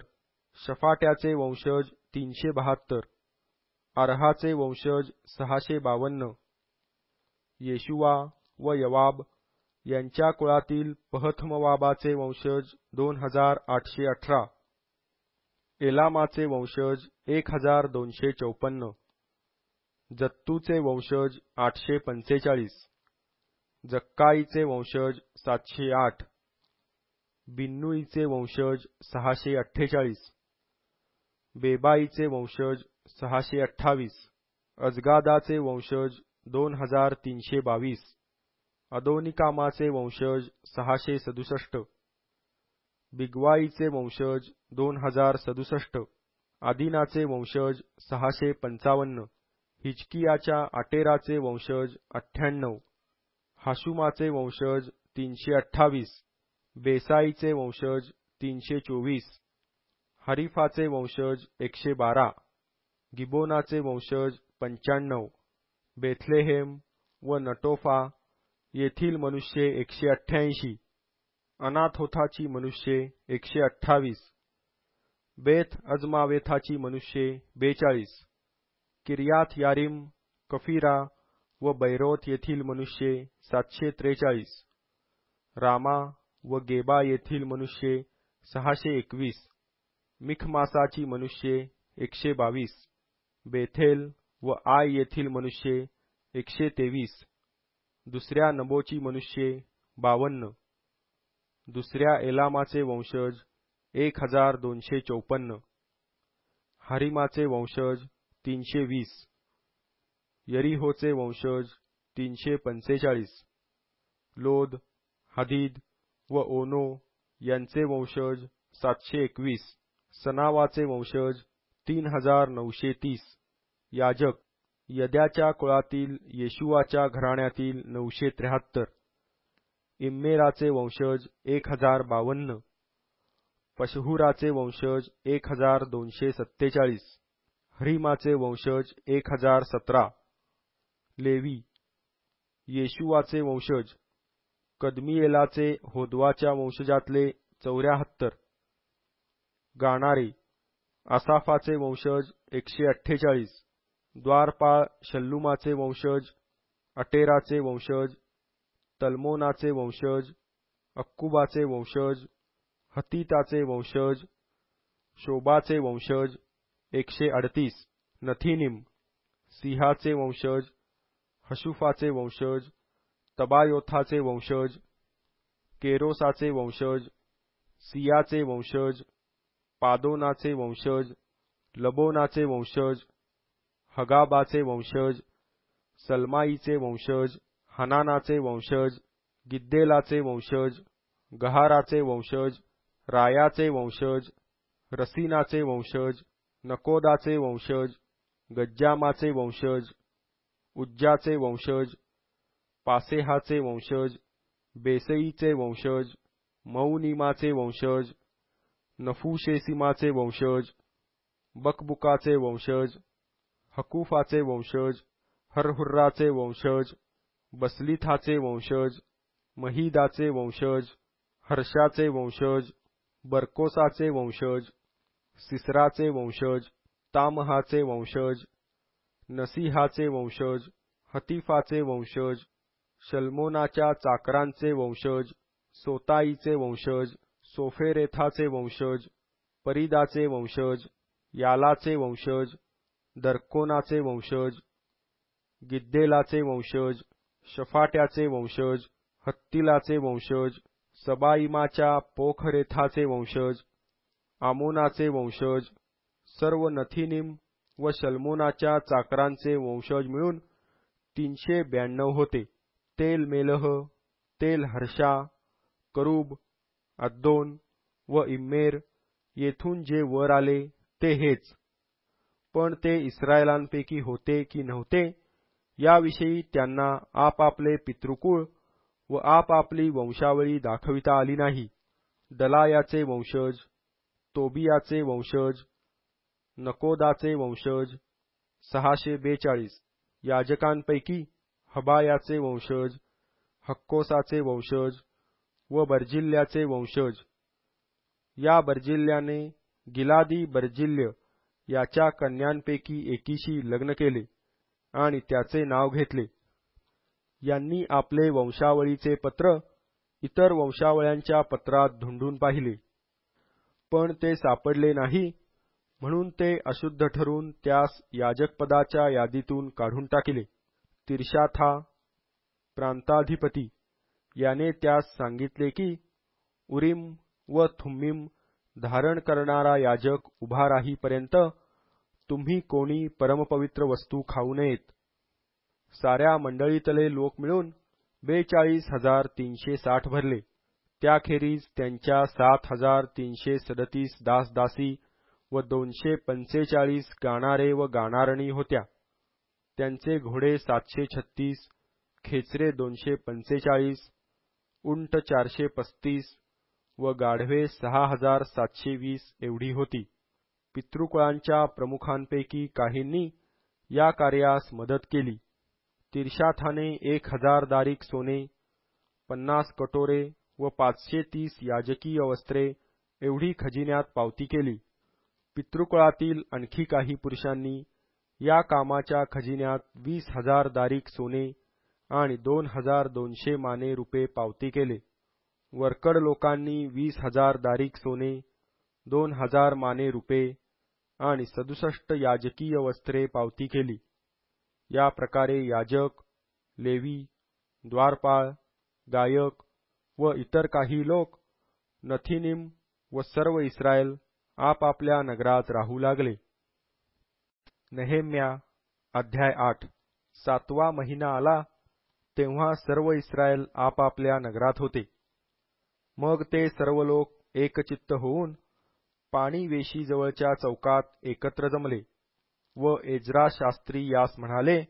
शफाट्याचे वंशज 372, अर्हाचे वंशज 652, येशुवा व यवाब यांच्या कुळातील पहथमवाबाचे वंशज 2818, एलामाचे वंशज 1254, जत्तूचे वंशज 845, जक्काईचे वंशज 708, बिन्नुईचे वंशज 648, बेबाईचे वंशज 628, अजगादाचे वंशज 2322, अदोनिकामाचे वंशज 667, बिगवाईचे वंशज 2067, आदिनाचे वंशज 655, हिजकियाच्या आटेराचे वंशज 98, हाशुमाचे वंशज 328, बेसाईचे वंशज 324, हरीफाचे वंशज 112, गिबोनाचे वंशज 95, बेथलेहेम व नटोफा येथील मनुष्य 188, अनाथोथाची मनुष्ये 128, बेथ अजमावेथाची मनुष्ये 42, किर्याथ यारीम, कफिरा व बैरोत येथील मनुष्ये 743, रामा व गेबा येथील मनुष्ये 621, मिखमासाची मनुष्ये 122, बेथेल व आय येथील मनुष्ये 123, दुसऱ्या नबोची मनुष्ये 52, दुसऱ्या एलामाचे वंशज 1254, हरिमाचे वंशज 320, यरीहोचे वंशज 345, लोद, हदीद व ओनो यांचे वंशज 721, सनावाचे वंशज 3930, याजक यद्याच्या कुळातील येशुआच्या घराण्यातील 973, इम्मेराचे वंशज 1052, पशहुराचे वंशज 1247, हरिमाचे वंशज 1017, लेवी येशुआचे वंशज कदमिएलाचे होदवाच्या वंशजातले 74, गाणारे आसाफाचे वंशज 148, द्वारपाळ शल्लुमाचे वंशज, अटेराचे वंशज, तल्मोनाचे वंशज, अक्कुबाचे वंशज, हतीताचे वंशज, शोबाचे वंशज 138, नथीनिम, सिहाचे वंशज, हशुफाचे वंशज, तबायोथाचे वंशज, केरोसाचे वंशज, सियाचे वंशज, पादोनाचे वंशज, लबोनाचे वंशज, हगाबाचे वंशज, सलमाईचे वंशज, हनानाचे वंशज, गिद्देलाचे वंशज, गहाराचे वंशज, रायाचे वंशज, रसीनाचे वंशज, नकोदाचे वंशज, गज्जामाचे वंशज, उज्जाचे वंशज, पासेहाचे वंशज, बेसईचे वंशज, मौनिमाचे वंशज, नफुशेसिमाचे वंशज, बकबुकाचे वंशज, हकुफाचे वंशज, हरहुर्राचे वंशज, बसलिथाचे वंशज, महिदाचे वंशज, हर्षाचे वंशज, बरकोसाचे वंशज, सिसराचे वंशज, तामहाचे वंशज, नसीहाचे वंशज, हतीफाचे वंशज, शल्मोनाच्या चाकरांचे वंशज, सोताईचे वंशज, सोफेरेथाचे वंशज, परीदाचे वंशज, यालाचे वंशज, दर्कोनाचे वंशज, गिद्देलाचे वंशज, शफाट्याचे वंशज, हत्तिलाचे वंशज, सबाईमाच्या पोखरेथाचे वंशज, आमोनाचे वंशज, सर्व नथीनिम व शल्मोनाच्या चाकरांचे वंशज मिळून 392 होते. तेल मेलह, तेल हर्षा, करूब, अद्दोन व इम्मेर येथून जे वर आले ते हेच. पण ते इस्रायलांपैकी होते की नव्हते याविषयी त्यांना आपापले पितृकुळ व आपापली वंशावळी दाखविता आली नाही. दलायाचे वंशज, तोबियाचे वंशज, नकोदाचे वंशज 642, याजकांपैकी हबायाचे वंशज, हक्कोसाचे वंशज व बर्जिल्ल्याचे वंशज. या बर्जिल्ल्याने गिलादी बर्जिल्य याच्या कन्यांपैकी एकीशी लग्न केले आणि त्याचे नाव घेतले. यांनी आपले वंशावळीचे पत्र इतर वंशावळ्यांच्या पत्रात धुंडून पाहिले, पण ते सापडले नाही, म्हणून ते अशुद्ध ठरून त्यास याजकपदाच्या यादीतून काढून टाकले. तिर्षाथा प्रांताधिपती याने त्यास सांगितले की उरीम व थुम्मीम धारण करणारा याजक उभा राहीपर्यंत तुम्ही कोणी परमपवित्र वस्तू खाऊ नयेत. साऱ्या मंडळीतले लोक मिळून 42,360 भरले. त्याखेरीज त्यांच्या 7,337 दासदासी व 245 गाणारे व गाणारणी होत्या. त्यांचे घोडे 736, खेचरे 245, उंट 435 व गाढवे 6,720 एवढी होती. पितृकुळांच्या प्रमुखांपैकी काहींनी या कार्यास मदत केली. तिर्षाथाने 1000 दारिक सोने, 50 कटोरे व 530 याजकीय वस्त्रे एवढी खजिन्यात पावती केली. पितृकुळातील आणखी काही पुरुषांनी या कामाच्या खजिन्यात 20,000 दारिक सोने आणि 2,200 माने रुपये पावती केले. वरकड लोकांनी 20,000 दारिक सोने, 2,000 माने रुपये आणि 67 याजकीय वस्त्रे पावती केली. या प्रकारे याजक, लेवी, द्वारपाळ, गायक व इतर काही लोक, नथीनिम व सर्व इस्रायल आपापल्या नगरात राहू लागले. नेहेम्या अध्याय 8. 7वा महिना आला तेव्हा सर्व इस्रायल आपापल्या नगरात होते. मग ते सर्व लोक एकचित्त होऊन पाणी वेशीजवळच्या चौकात एकत्र जमले व एज्रा शास्त्री यास म्हणाले,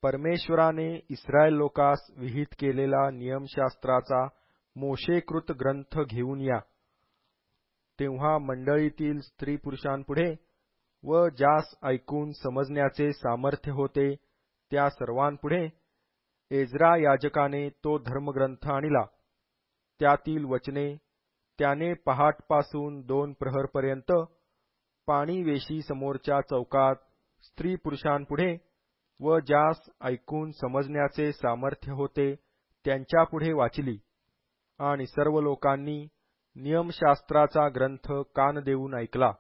परमेश्वराने इस्रायल लोकास विहित केलेला नियमशास्त्राचा मोशेकृत ग्रंथ घेऊन या. तेव्हा मंडळीतील स्त्री पुरुषांपुढे व ज्यास ऐकून समजण्याचे सामर्थ्य होते त्या सर्वांपुढे एज्रा याजकाने तो धर्मग्रंथ आणला. त्यातील वचने त्याने पहाटपासून 2 प्रहरपर्यंत पाणी वेशी समोरच्या चौकात स्त्री पुरुषांपुढे व ज्यास ऐकून समजण्याचे सामर्थ्य होते त्यांच्यापुढे वाचली. आणि सर्व लोकांनी नियमशास्त्राचा ग्रंथ कान देऊन ऐकला.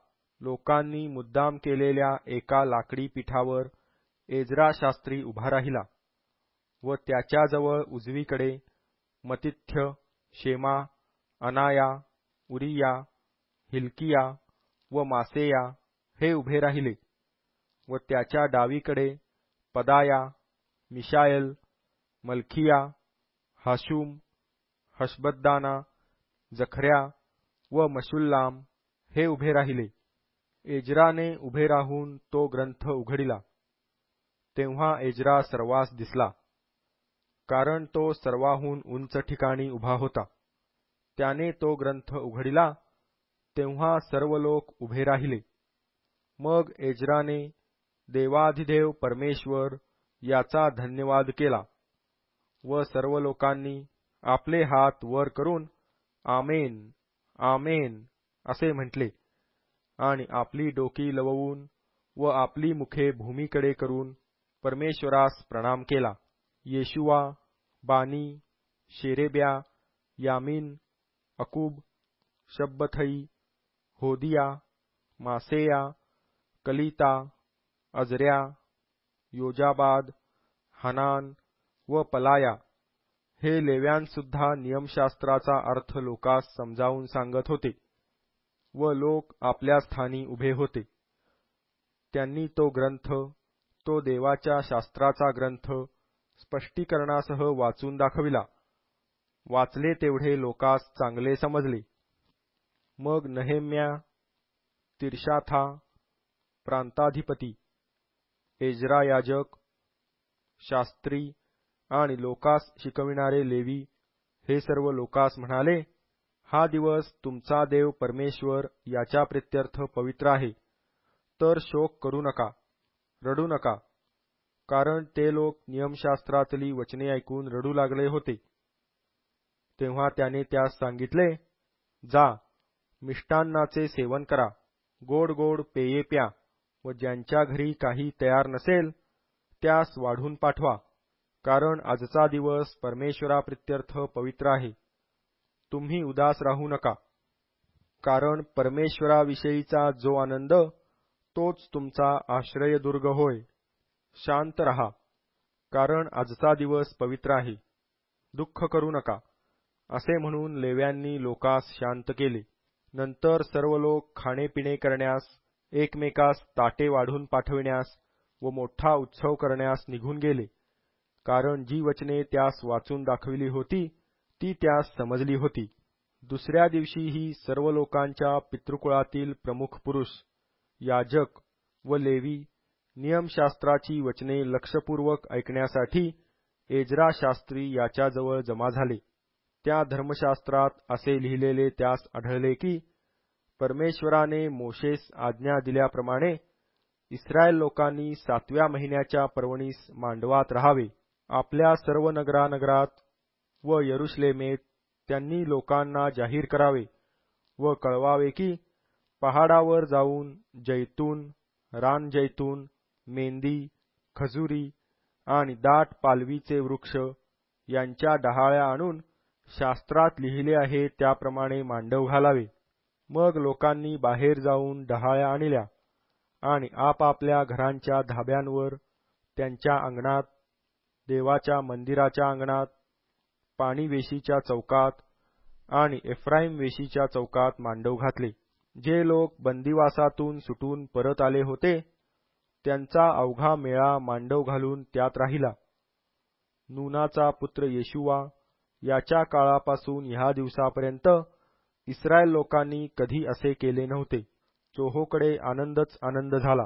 लोकांनी मुद्दाम केलेल्या एका लाकडी पीठावर एज्रा शास्त्री उभा राहिला व त्याच्याजवळ उजवीकडे मतिथ्य, शेमा, अनाया, उरिया, हिल्किया व मासेया हे उभे राहिले व त्याच्या डावीकडे पदाया, मिशाएल, मलखिया, हाशुम, हशबद्दाना, जखर्या व मशुल्लाम हे उभे राहिले. एज्राने उभे राहून तो ग्रंथ उघडिला. तेव्हा एज्रा सर्वांस दिसला, कारण तो सर्वाहून उंच ठिकाणी उभा होता. त्याने तो ग्रंथ उघडिला तेव्हा सर्व लोक उभे राहिले. मग एज्राने देवाधिदेव परमेश्वर याचा धन्यवाद केला व सर्व लोकांनी आपले हात वर करून आमेन, आमेन असे म्हटले आणि आपली डोकी लववून व आपली मुखे भूमीकडे करून परमेश्वरास प्रणाम केला. येशुवा, बानी, शेरेब्या, यामीन, अकूब, शब्बथई, होदिया, मासेया, कलिता, अजऱ्या, योजाबाद, हनान व पलाया हे लेव्यांसुद्धा नियमशास्त्राचा अर्थ लोकास समजावून सांगत होते व लोक आपल्या स्थानी उभे होते. त्यांनी तो ग्रंथ, तो देवाच्या शास्त्राचा ग्रंथ स्पष्टीकरणासह वाचून दाखविला. वाचले तेवढे लोकास चांगले समजले. मग नहेम्या, तिर्शाथा, प्रांताधिपती, एज्रा याजक, शास्त्री आणि लोकास शिकविणारे लेवी हे सर्व लोकास म्हणाले, हा दिवस तुमचा देव परमेश्वर याच्या प्रित्यर्थ पवित्र आहे. तर शोक करू नका, रडू नका, कारण ते लोक नियमशास्त्रातली वचने ऐकून रडू लागले होते. तेव्हा त्याने त्यास सांगितले, जा, मिष्टान्नाचे सेवन करा, गोड गोड पेये प्या व ज्यांच्या घरी काही तयार नसेल त्यास वाढून पाठवा, कारण आजचा दिवस परमेश्वराप्रित्यर्थ पवित्र आहे. तुम्ही उदास राहू नका, कारण परमेश्वराविषयीचा जो आनंद तोच तुमचा आश्रयदुर्ग होय. शांत रहा, कारण आजचा दिवस पवित्र आहे. दुःख करू नका, असे म्हणून लेव्यांनी लोकास शांत केले. नंतर सर्व लोक खाणेपिणे करण्यास, एकमेकास ताटे वाढून पाठविण्यास व मोठा उत्सव करण्यास निघून गेले, कारण जी वचने त्यास वाचून दाखविली होती ती त्यास समजली होती. दुसऱ्या दिवशीही सर्व लोकांच्या पितृकुळातील प्रमुख पुरुष, याजक व लेवी नियमशास्त्राची वचने लक्षपूर्वक ऐकण्यासाठी एज्रा शास्त्री याच्याजवळ जमा झाले. त्या धर्मशास्त्रात असे लिहिलेले त्यास आढळले की परमेश्वराने मोशेस आज्ञा दिल्याप्रमाणे इस्रायल लोकांनी 7व्या महिन्याच्या पर्वणीस मांडवात राहावे. आपल्या सर्व नगरात व यरुशलेमेत त्यांनी लोकांना जाहीर करावे व कळवावे की पहाडावर जाऊन जैतून, रान जैतून, मेंदी, खजुरी आणि दाट पालवीचे वृक्ष यांच्या डहाळ्या आणून शास्त्रात लिहिले आहे त्याप्रमाणे मांडव घालावे. मग लोकांनी बाहेर जाऊन डहाळ्या आणल्या आणि आपापल्या घरांच्या धाब्यांवर, त्यांच्या अंगणात, देवाच्या मंदिराच्या अंगणात, पाणी वेशीच्या चौकात आणि एफ्राईम वेशीच्या चौकात मांडव घातले. जे लोक बंदिवासातून सुटून परत आले होते त्यांचा अवघा मेळा मांडव घालून त्यात राहिला. नूनाचा पुत्र येशुवा याच्या काळापासून ह्या दिवसापर्यंत इस्रायल लोकांनी कधी असे केले नव्हते. चोहोकडे आनंदच आनंद झाला.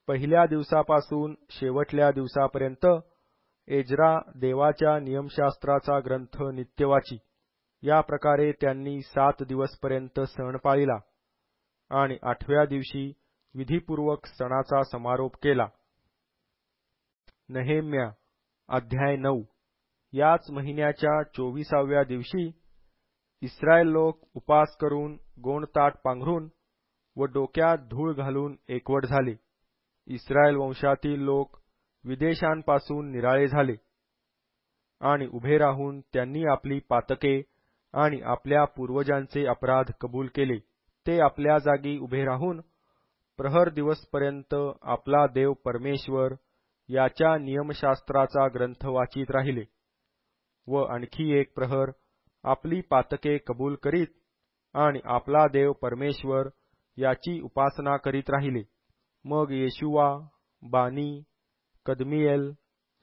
पहिल्या दिवसापासून शेवटल्या दिवसापर्यंत एज्रा देवाच्या नियमशास्त्राचा ग्रंथ नित्य वाची. या प्रकारे त्यांनी 7 दिवसपर्यंत सण पाळिला आणि 8व्या दिवशी विधीपूर्वक सणाचा समारोप केला. नेहेम्या अध्याय 9. याच महिन्याच्या 24व्या दिवशी इस्रायल लोक उपास करून गोणताट पांघरून व डोक्यात धूळ घालून एकवट झाले. इस्रायल वंशातील लोक विदेशांपासून निराळे झाले आणि उभे राहून त्यांनी आपली पातके आणि आपल्या पूर्वजांचे अपराध कबूल केले. ते आपल्या जागी उभे राहून प्रहर दिवसपर्यंत आपला देव परमेश्वर याच्या नियमशास्त्राचा ग्रंथ वाचित राहिले व आणखी एक प्रहर आपली पातके कबूल करीत आणि आपला देव परमेश्वर याची उपासना करीत राहिले. मग येशुवा, बानी, कदमिएल,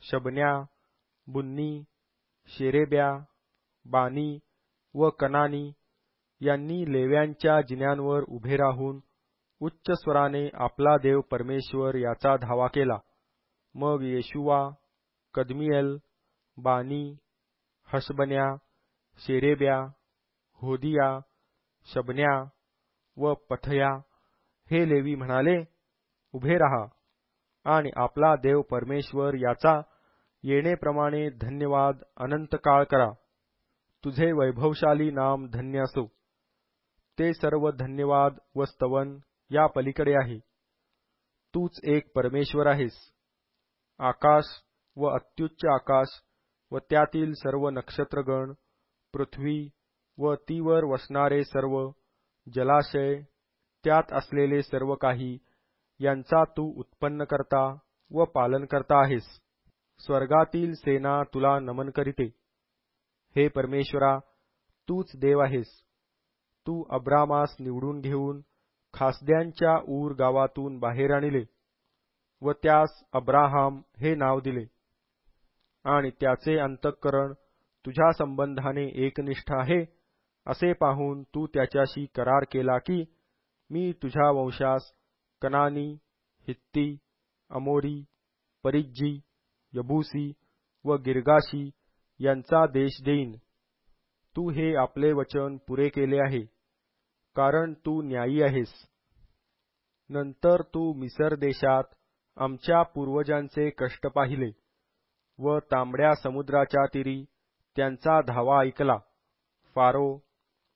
शबन्या, बुन्नी, शेरेब्या, बानी व कनानी यांनी लेव्यांच्या जिन्यांवर उभे राहून उच्च स्वराने आपला देव परमेश्वर याचा धावा केला. मग येशुवा, कदमिएल, बानी, हशबन्या, शेरेब्या, होदिया, शबन्या व पथया हे लेवी म्हणाले, उभे रहा आणि आपला देव परमेश्वर याचा येणेप्रमाणे धन्यवाद अनंतकाळ करा. तुझे वैभवशाली नाम धन्य असो. ते सर्व धन्यवाद व स्तवन या पलीकडे आहे. तूच एक परमेश्वर आहेस. आकाश व अत्युच्च आकाश व त्यातील सर्व नक्षत्रगण, पृथ्वी व तीवर वसणारे सर्व जलाशय, त्यात असलेले सर्व काही यांचा तू उत्पन्नकर्ता व पालनकर्ता आहेस. स्वर्गातील सेना तुला नमन करीते. हे परमेश्वरा, तूच देव आहेस. तू अब्रामास निवडून घेऊन खासद्यांच्या ऊर गावातून बाहेर आणले व त्यास अब्राहाम हे नाव दिले आणि त्याचे अंतःकरण तुझ्या संबंधाने एकनिष्ठ आहे असे पाहून तू त्याच्याशी करार केला की मी तुझ्या वंशास कनानी, हित्ती, अमोरी, परिज्जी, यबूसी व गिर्गाशी यांचा देश देईन. तू हे आपले वचन पुरे केले आहे, कारण तू न्यायी आहेस. नंतर तू मिसर देशात आमच्या पूर्वजांचे कष्ट पाहिले व तांबड्या समुद्राच्या तीरी त्यांचा धावा ऐकला. फारो,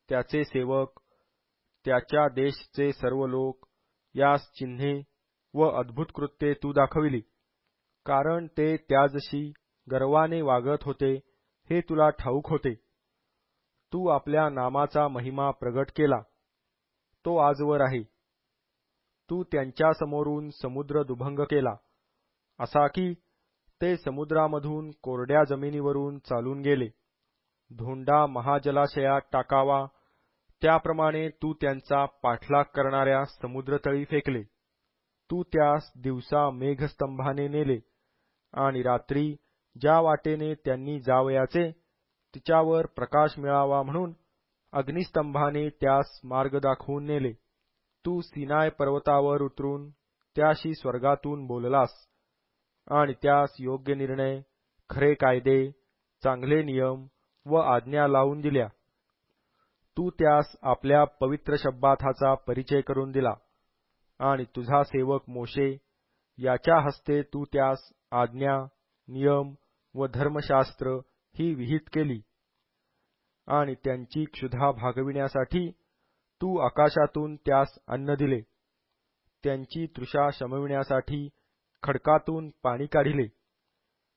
त्याचे सेवक, त्याच्या देशचे सर्व लोक यास चिन्हे व अद्भुत कृत्ये तू दाखविली, कारण ते त्याजशी गर्वाने वागत होते हे तुला ठाऊक होते. तू आपल्या नामाचा महिमा प्रगट केला, तो आजवर आहे. तू त्यांच्यासमोरून समुद्र दुभंग केला, असा की ते समुद्रामधून कोरड्या जमिनीवरून चालून गेले. धोंडा महाजलाशयात टाकावा त्याप्रमाणे तू त्यांचा पाठलाग करणाऱ्या समुद्रतळी फेकले. तू त्यास दिवसा मेघस्तंभाने नेले आणि रात्री ज्या वाटेने त्यांनी जावयाचे तिच्यावर प्रकाश मिळावा म्हणून अग्निस्तंभाने त्यास मार्ग दाखवून नेले. तू सिनाय पर्वतावर उतरून त्याशी स्वर्गातून बोललास आणि त्यास योग्य निर्णय, खरे कायदे, चांगले नियम व आज्ञा लावून दिल्या. तू त्यास आपल्या पवित्र शब्बाथाचा परिचय करून दिला आणि तुझा सेवक मोशे याच्या हस्ते तू त्यास आज्ञा, नियम व धर्मशास्त्र ही विहित केली. आणि त्यांची क्षुधा भागविण्यासाठी तू आकाशातून त्यास अन्न दिले. त्यांची तृषा शमविण्यासाठी खडकातून पाणी काढिले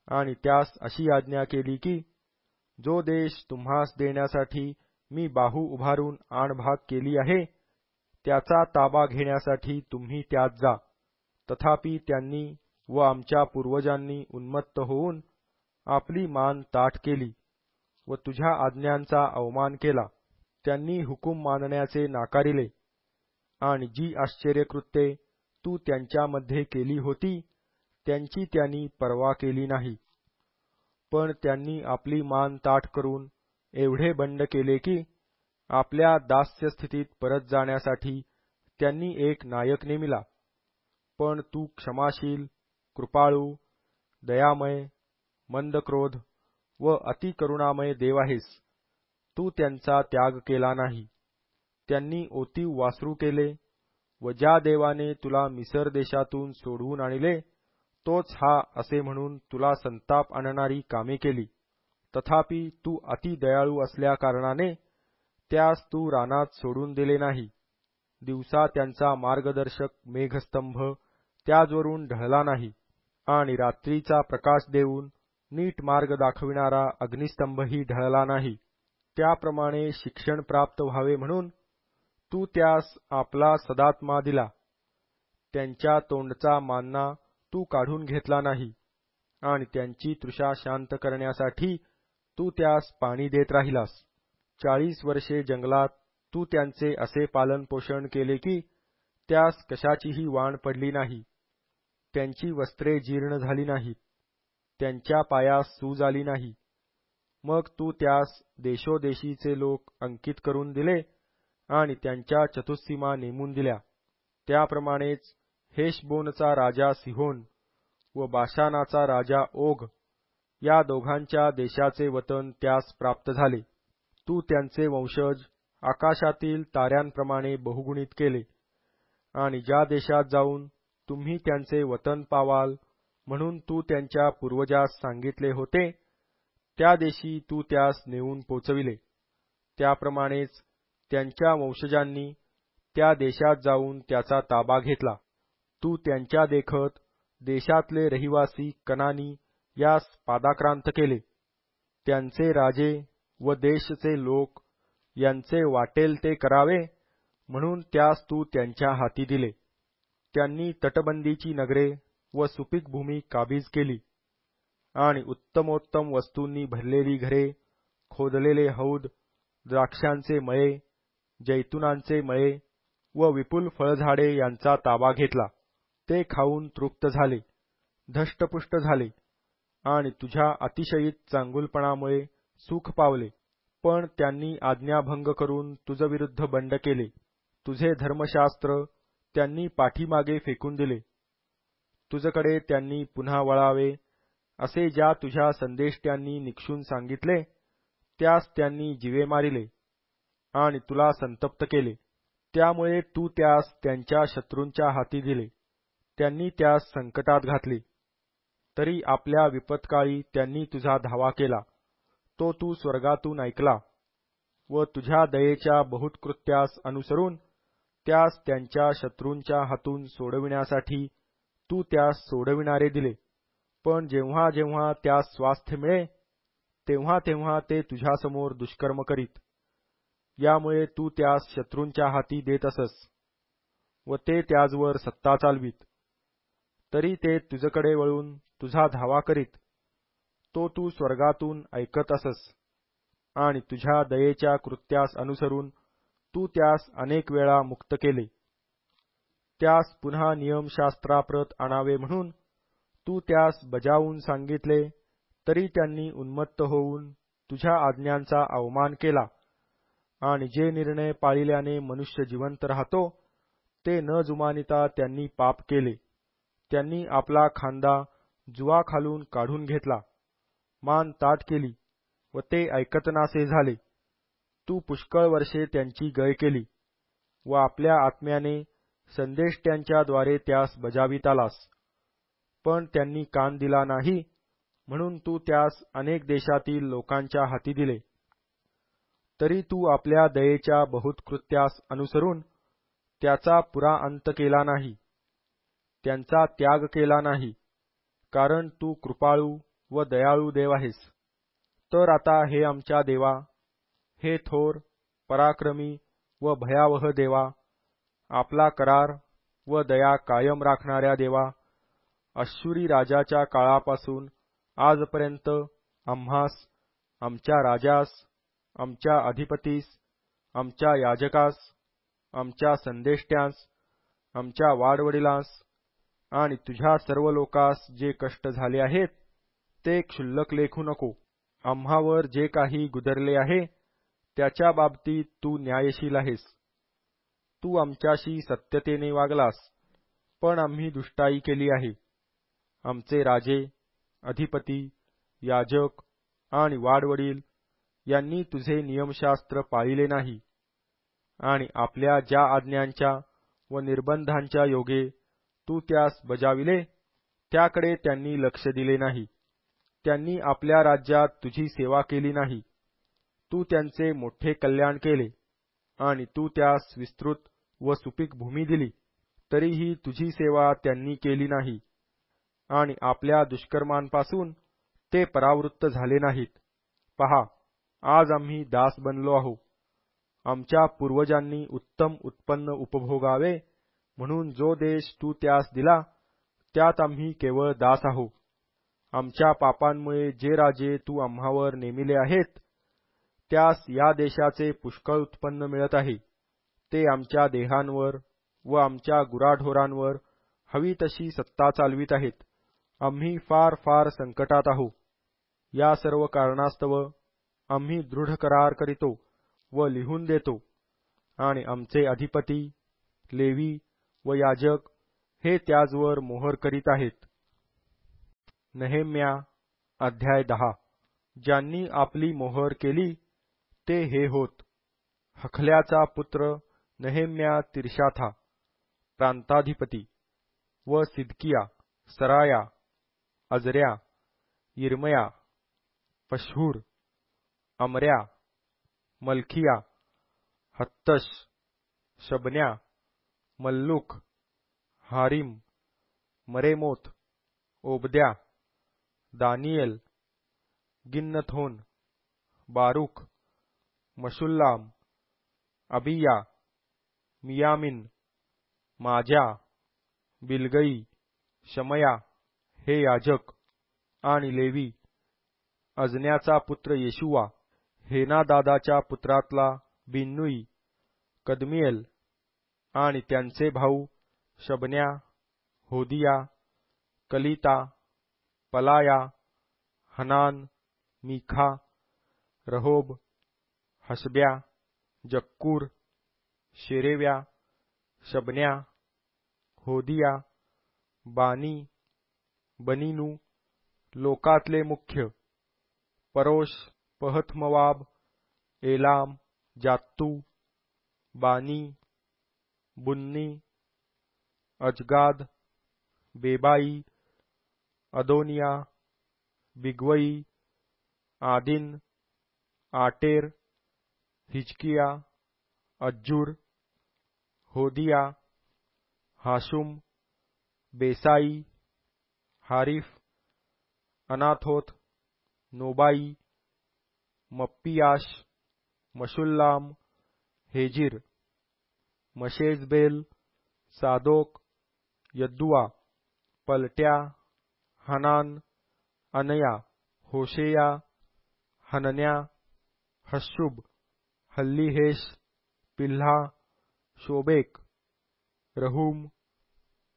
आणि त्यास अशी आज्ञा केली की जो देश तुम्हास देण्यासाठी मी बाहू उभारून आणभाग केली आहे त्याचा ताबा घेण्यासाठी तुम्ही त्यात जा. तथापि त्यांनी व आमच्या पूर्वजांनी उन्मत्त होऊन आपली मान ताठ केली व तुझ्या आज्ञांचा अवमान केला. त्यांनी हुकूम मानण्याचे नाकारिले आणि जी आश्चर्यकृत्ये तू त्यांच्यामध्ये केली होती त्यांची त्यांनी पर्वा केली नाही. पण त्यांनी आपली मान ताठ करून एवढे बंड केले की आपल्या दास्यस्थितीत परत जाण्यासाठी त्यांनी एक नायक नेमिला. पण तू क्षमाशील, कृपाळू, दयामय, मंदक्रोध व अतिकरुणामय देव आहेस. तू त्यांचा त्याग केला नाही. त्यांनी ओतीव वासरू केले व ज्या देवाने तुला मिसर देशातून सोडवून आणले तोच हा असे म्हणून तुला संताप आणणारी कामे केली. तथापि तू अति दयाळू असल्याकारणाने त्यास तू रानात सोडून दिले नाही. दिवसा त्यांचा मार्गदर्शक मेघस्तंभ त्याजवरून ढळला नाही आणि रात्रीचा प्रकाश देऊन नीट मार्ग दाखविणारा अग्निस्तंभही ढळला नाही. त्याप्रमाणे शिक्षण प्राप्त व्हावे म्हणून तू त्यास आपला सदात्मा दिला. त्यांच्या तोंडचा मान्ना तू काढून घेतला नाही आणि त्यांची तृषा शांत करण्यासाठी तू त्यास पाणी देत राहिलास. 40 वर्षे जंगलात तू त्यांचे असे पालनपोषण केले की त्यास कशाचीही वाण पडली नाही. त्यांची वस्त्रे जीर्ण झाली नाहीत, त्यांच्या पायास सूज आली नाही. मग तू त्यास देशोदेशीचे लोक अंकित करून दिले आणि त्यांच्या चतुस्सीमा नेमून दिल्या. त्याप्रमाणेच हेशबोनचा राजा सिहोन व बाशानाचा राजा ओग या दोघांच्या देशाचे वतन त्यास प्राप्त झाले. तू त्यांचे वंशज आकाशातील ताऱ्यांप्रमाणे बहुगुणित केले आणि ज्या देशात जाऊन तुम्ही त्यांचे वतन पावाल म्हणून तू त्यांच्या पूर्वजास सांगितले होते त्या देशी तू त्यास नेऊन पोचविले. त्याप्रमाणेच त्यांच्या वंशजांनी त्या देशात जाऊन त्याचा ताबा घेतला. तू त्यांच्या देखत देशातले रहिवासी कनानी यास पादाक्रांत केले. त्यांचे राजे व देशचे लोक यांचे वाटेल ते करावे म्हणून त्यास तू त्यांच्या हाती दिले. त्यांनी तटबंदीची नगरे व सुपीक भूमी काबीज केली आणि उत्तमोत्तम वस्तूंनी भरलेली घरे, खोदलेले हौद, द्राक्षांचे मळे, जैतुनांचे मळे व विपुल फळझाडे यांचा ताबा घेतला. ते खाऊन तृप्त झाले, धष्टपुष्ट झाले आणि तुझ्या अतिशयित चांगुलपणामुळे सुख पावले. पण त्यांनी आज्ञाभंग करून तुझविरुद्ध बंड केले. तुझे धर्मशास्त्र त्यांनी पाठीमागे फेकून दिले. तुझकडे त्यांनी पुन्हा वळावे असे ज्या तुझ्या संदेष्ट्यांनी निक्षून सांगितले त्यास त्यांनी जीवे मारिले आणि तुला संतप्त केले. त्यामुळे तू त्यास त्यांच्या शत्रूंच्या हाती दिले. त्यांनी त्यास संकटात घातले. तरी आपल्या विपत्काळी त्यांनी तुझा धावा केला, तो तू स्वर्गातून ऐकला व तुझ्या दयेच्या बहुत्कृत्यास अनुसरून त्यास त्यांच्या शत्रूंच्या हातून सोडविण्यासाठी तू त्यास सोडविणारे दिले. पण जेव्हा जेव्हा त्यास स्वास्थ्य मिळे तेव्हा तेव्हा ते तुझ्यासमोर दुष्कर्म करीत. यामुळे तू त्यास शत्रूंच्या हाती देत असस व ते त्याजवर सत्ता चालवीत. तरी ते तुझकडे वळून तुझा धावा करीत, तो तू स्वर्गातून ऐकत असस आणि तुझ्या दयेच्या कृत्यास अनुसरून तू त्यास अनेक वेळा मुक्त केले. त्यास पुन्हा नियमशास्त्राप्रत आणावे म्हणून तू त्यास बजावून सांगितले, तरी त्यांनी उन्मत्त होऊन तुझ्या आज्ञांचा अवमान केला आणि जे निर्णय पाळिल्याने मनुष्य जिवंत राहतो ते न जुमानिता त्यांनी पाप केले. त्यांनी आपला खांदा जुवाखालून काढून घेतला, मान ताठ केली व ते ऐकतनासे झाले. तू पुष्कळ वर्षे त्यांची गय केली व आपल्या आत्म्याने संदेष्ट्यांच्याद्वारे त्यास बजावित आलास. पण त्यांनी कान दिला नाही म्हणून तू त्यास अनेक देशातील लोकांच्या हाती दिले. तरी तू आपल्या दयेच्या बहुत्कृत्यास अनुसरून त्याचा पुरा अंत केला नाही, त्यांचा त्याग केला नाही, कारण तू कृपाळू व दयाळू देव आहेस. तर आता हे आमच्या देवा, हे थोर, पराक्रमी व भयावह देवा, आपला करार व दया कायम राखणाऱ्या देवा, अश्शूरी राजाच्या काळापासून आजपर्यंत आम्हास, आमच्या राजास, आमच्या अधिपतीस, आमच्या याजकास, आमच्या संदेष्ट्यांस आमच्या वाडवडिलांस आणि तुझ्या सर्व लोकांस जे कष्ट झाले आहेत ते क्षुल्लक लेखू नको. आम्हावर जे काही गुदरले आहे त्याच्या बाबतीत तू न्यायशील आहेस. तू आमच्याशी सत्यतेने वागलास, पण आम्ही दुष्टाई केली आहे. आमचे राजे, अधिपती, याजक आणि वाडवडील यांनी तुझे नियमशास्त्र पाळिले नाही आणि आपल्या ज्या आज्ञांच्या व निर्बंधांच्या योगे तू त्यास बजाविले त्याकडे त्यांनी लक्ष दिले नाही. त्यांनी आपल्या राज्यात तुझी सेवा केली नाही. तू त्यांचे मोठे कल्याण केले आणि तू त्यास विस्तृत व सुपीक भूमी दिली, तरीही तुझी सेवा त्यांनी केली नाही आणि आपल्या दुष्कर्मांपासून ते परावृत्त झाले नाहीत. पहा, आज आम्ही दास बनलो आहोत. आमच्या पूर्वजांनी उत्तम उत्पन्न उपभोगावे म्हणून जो देश तू त्यास दिला त्यात आम्ही केवळ दास आहोत. आमच्या पापांमुळे जे राजे तू आम्हावर नेमिले आहेत त्यास या देशाचे पुष्कळ उत्पन्न मिळत आहे. ते आमच्या देहांवर व आमच्या गुराढोरांवर हवी तशी सत्ता चालवित आहेत. आम्ही फार फार संकटात आहोत. या सर्व कारणास्तव आम्ही दृढ करार करीतो व लिहून देतो आणि आमचे अधिपती, लेवी व याजक हे त्याचवर मोहर करीत आहेत. नेहेम्या अध्याय 10. ज्यांनी आपली मोहर केली ते हे होत: हखल्याचा पुत्र नेहेम्या तिर्शाथा, प्रांताधिपती, व सिदकिया, सराया, अजर्या, यिर्मया, पशहूर, अमर्या, मल्खिया, हत्तश, शबन्या, मल्लूक, हारिम, मरेमोत, ओबद्या, दानिएल, गिन्नथोन, बारूक, मशुल्लाम, अबिया, मियामिन, माजा, बिलगई, शमया हे याजक आणि लेवी, अजन्याचा पुत्र येशुवा, हेनादादाच्या पुत्रातला बिन्नुई, कदमिएल आणि त्यांचे भाऊ शबन्या, होदिया, कलिता, पलाया, हनान, मीखा, रहोब, हशब्या, जक्कूर, शेरेव्या, शबन्या, होदिया, बानी, बनीनू, लोकातले मुख्य, परोश, पहतमवाब, एलाम, जात्तू, बानी, बुन्नी, अजगाद, बेबाई, अदोनिया, बिगवई, आदिन, आटेर, हिजकिया, अज्जूर, होदिया, हाशुम, बेसाई, हारिफ, अनाथोत, नोबाई, मप्पियाश, मशुल्लाम, हेजिर, मशेजबेल, सादोक, यद्दुआ, पलट्या, हनान, अनया, होशेया, हनन्या, हशुब, हल्लीहेश, पिल्हा, शोबेक, रहूम,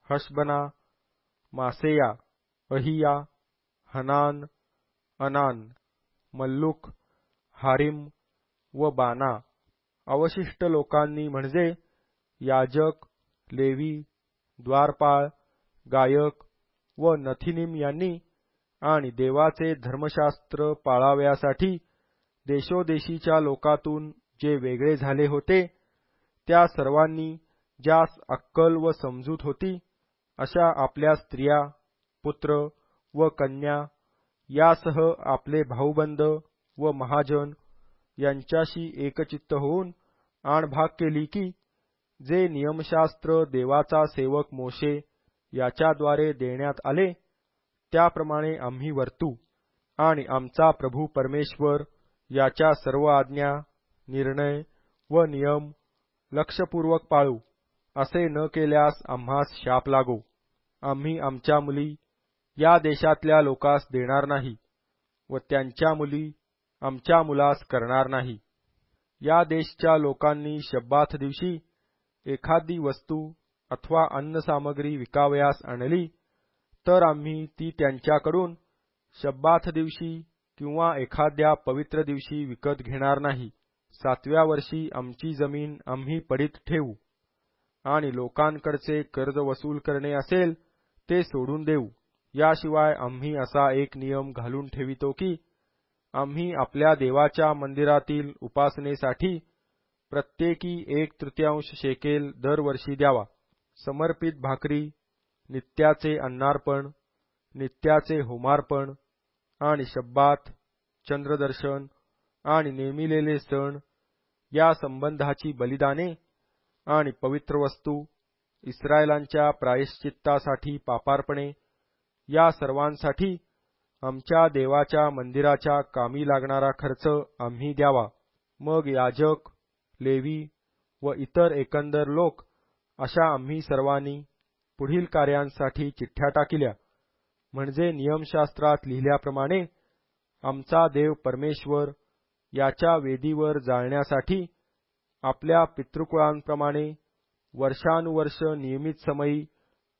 हशबना, मासेया, अहिया, हनान, अनान, मल्लूक, हारिम व बाना. अवशिष्ट लोकांनी म्हणजे याजक, लेवी, द्वारपाळ, गायक व नथिनीम यांनी आणि देवाचे धर्मशास्त्र पाळावयासाठी देशोदेशीच्या लोकातून जे वेगळे झाले होते त्या सर्वांनी ज्यास अक्कल व समजूत होती अशा आपल्या स्त्रिया, पुत्र व कन्या यासह आपले भाऊबंद व महाजन यांच्याशी एकचित्त होऊन आणभाग केली की जे नियमशास्त्र देवाचा सेवक मोशे याच्याद्वारे देण्यात आले त्याप्रमाणे आम्ही वर्तू आणि आमचा प्रभू परमेश्वर याच्या सर्व आज्ञा, निर्णय व नियम लक्षपूर्वक पाळू. असे न केल्यास आम्हास शाप लागो. आम्ही आमच्या मुली या देशातल्या लोकास देणार नाही व त्यांच्या मुली आमच्या मुलास करणार नाही. या देशच्या लोकांनी शब्बाथ दिवशी एखादी वस्तू अथवा अन्नसामग्री विकावयास आणली तर आम्ही ती त्यांच्याकडून शब्बाथ दिवशी किंवा एखाद्या पवित्र दिवशी विकत घेणार नाही. 7व्या वर्षी आमची जमीन आम्ही पडीत ठेवू आणि लोकांकडचे कर्ज वसूल करणे असेल ते सोडून देऊ. याशिवाय आम्ही असा एक नियम घालून ठेवितो की आम्ही आपल्या देवाच्या मंदिरातील उपासनेसाठी प्रत्येकी 1/3 शेकेल दरवर्षी द्यावा. समर्पित भाकरी, नित्याचे अन्नार्पण, नित्याचे होमार्पण आणि शब्बात, चंद्रदर्शन आणि नेमिलेले सण या संबंधाची बलिदाने आणि पवित्र वस्तू, इस्रायलांच्या प्रायश्चित्तासाठी पापार्पणे या सर्वांसाठी आमच्या देवाच्या मंदिराच्या कामी लागणारा खर्च आम्ही द्यावा. मग याजक, लेवी व इतर एकंदर लोक अशा आम्ही सर्वांनी पुढील कार्यांसाठी चिठ्ठ्या टाकिल्या. म्हणजे नियमशास्त्रात लिहिल्याप्रमाणे आमचा देव परमेश्वर याच्या वेदीवर जाळण्यासाठी आपल्या पितृकुळांप्रमाणे वर्षानुवर्ष नियमित समयी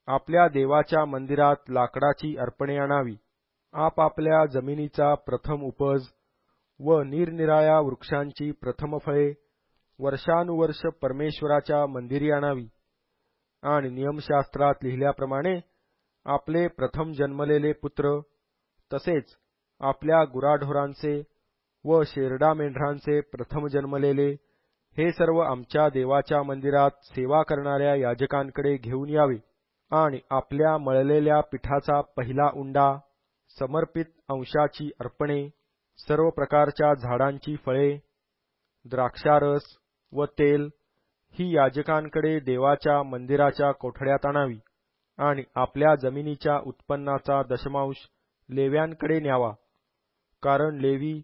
आपल्या देवाच्या मंदिरात लाकडाची अर्पणे आणावी. आपापल्या जमिनीचा प्रथम उपज व निरनिराळ्या वृक्षांची प्रथम फळे वर्षानुवर्ष परमेश्वराच्या मंदिरी आणावी आणि नियमशास्त्रात लिहिल्याप्रमाणे आपले प्रथम जन्मलेले पुत्र तसेच आपल्या गुराढोरांचे व शेरडा मेंढरांचे प्रथम जन्मलेले हे सर्व आमच्या देवाच्या मंदिरात सेवा करणाऱ्या याजकांकडे घेऊन यावे आणि आपल्या मळलेल्या पिठाचा पहिला उंडा, समर्पित अंशाची अर्पणे, सर्व प्रकारच्या झाडांची फळे, द्राक्षारस व तेल ही याजकांकडे देवाच्या मंदिराच्या कोठड्यात आणावी आणि आपल्या जमिनीच्या उत्पन्नाचा दशमांश लेव्यांकडे न्यावा. कारण लेवी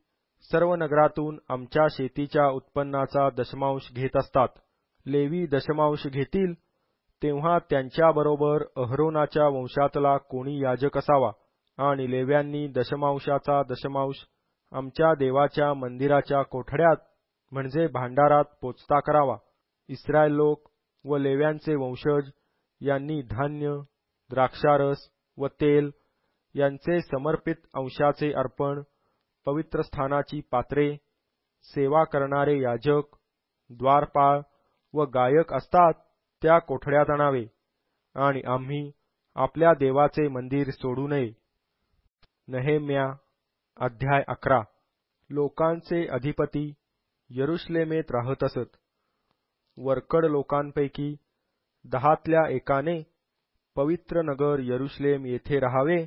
सर्व नगरातून आमच्या शेतीच्या उत्पन्नाचा दशमांश घेत असतात. लेवी दशमांश घेतील तेव्हा त्यांच्याबरोबर अहरोनाच्या वंशातला कोणी याजक असावा आणि लेव्यांनी दशमांशाचा दशमांश आमच्या देवाच्या मंदिराच्या कोठड्यात म्हणजे भांडारात पोचता करावा. इस्रायल लोक व लेव्यांचे वंशज यांनी धान्य, द्राक्षारस व तेल यांचे समर्पित अंशाचे अर्पण, पवित्र स्थानाची पात्रे, सेवा करणारे याजक, द्वारपाळ व गायक असतात त्या कोठड्यात आणावे आणि आम्ही आपल्या देवाचे मंदिर सोडू नये. नहेम्या अध्याय 11. लोकांचे अधिपती यरुश्लेमेत राहत असत. वरकड लोकांपैकी 10तल्या एकाने पवित्र नगर यरुश्लेम येथे राहावे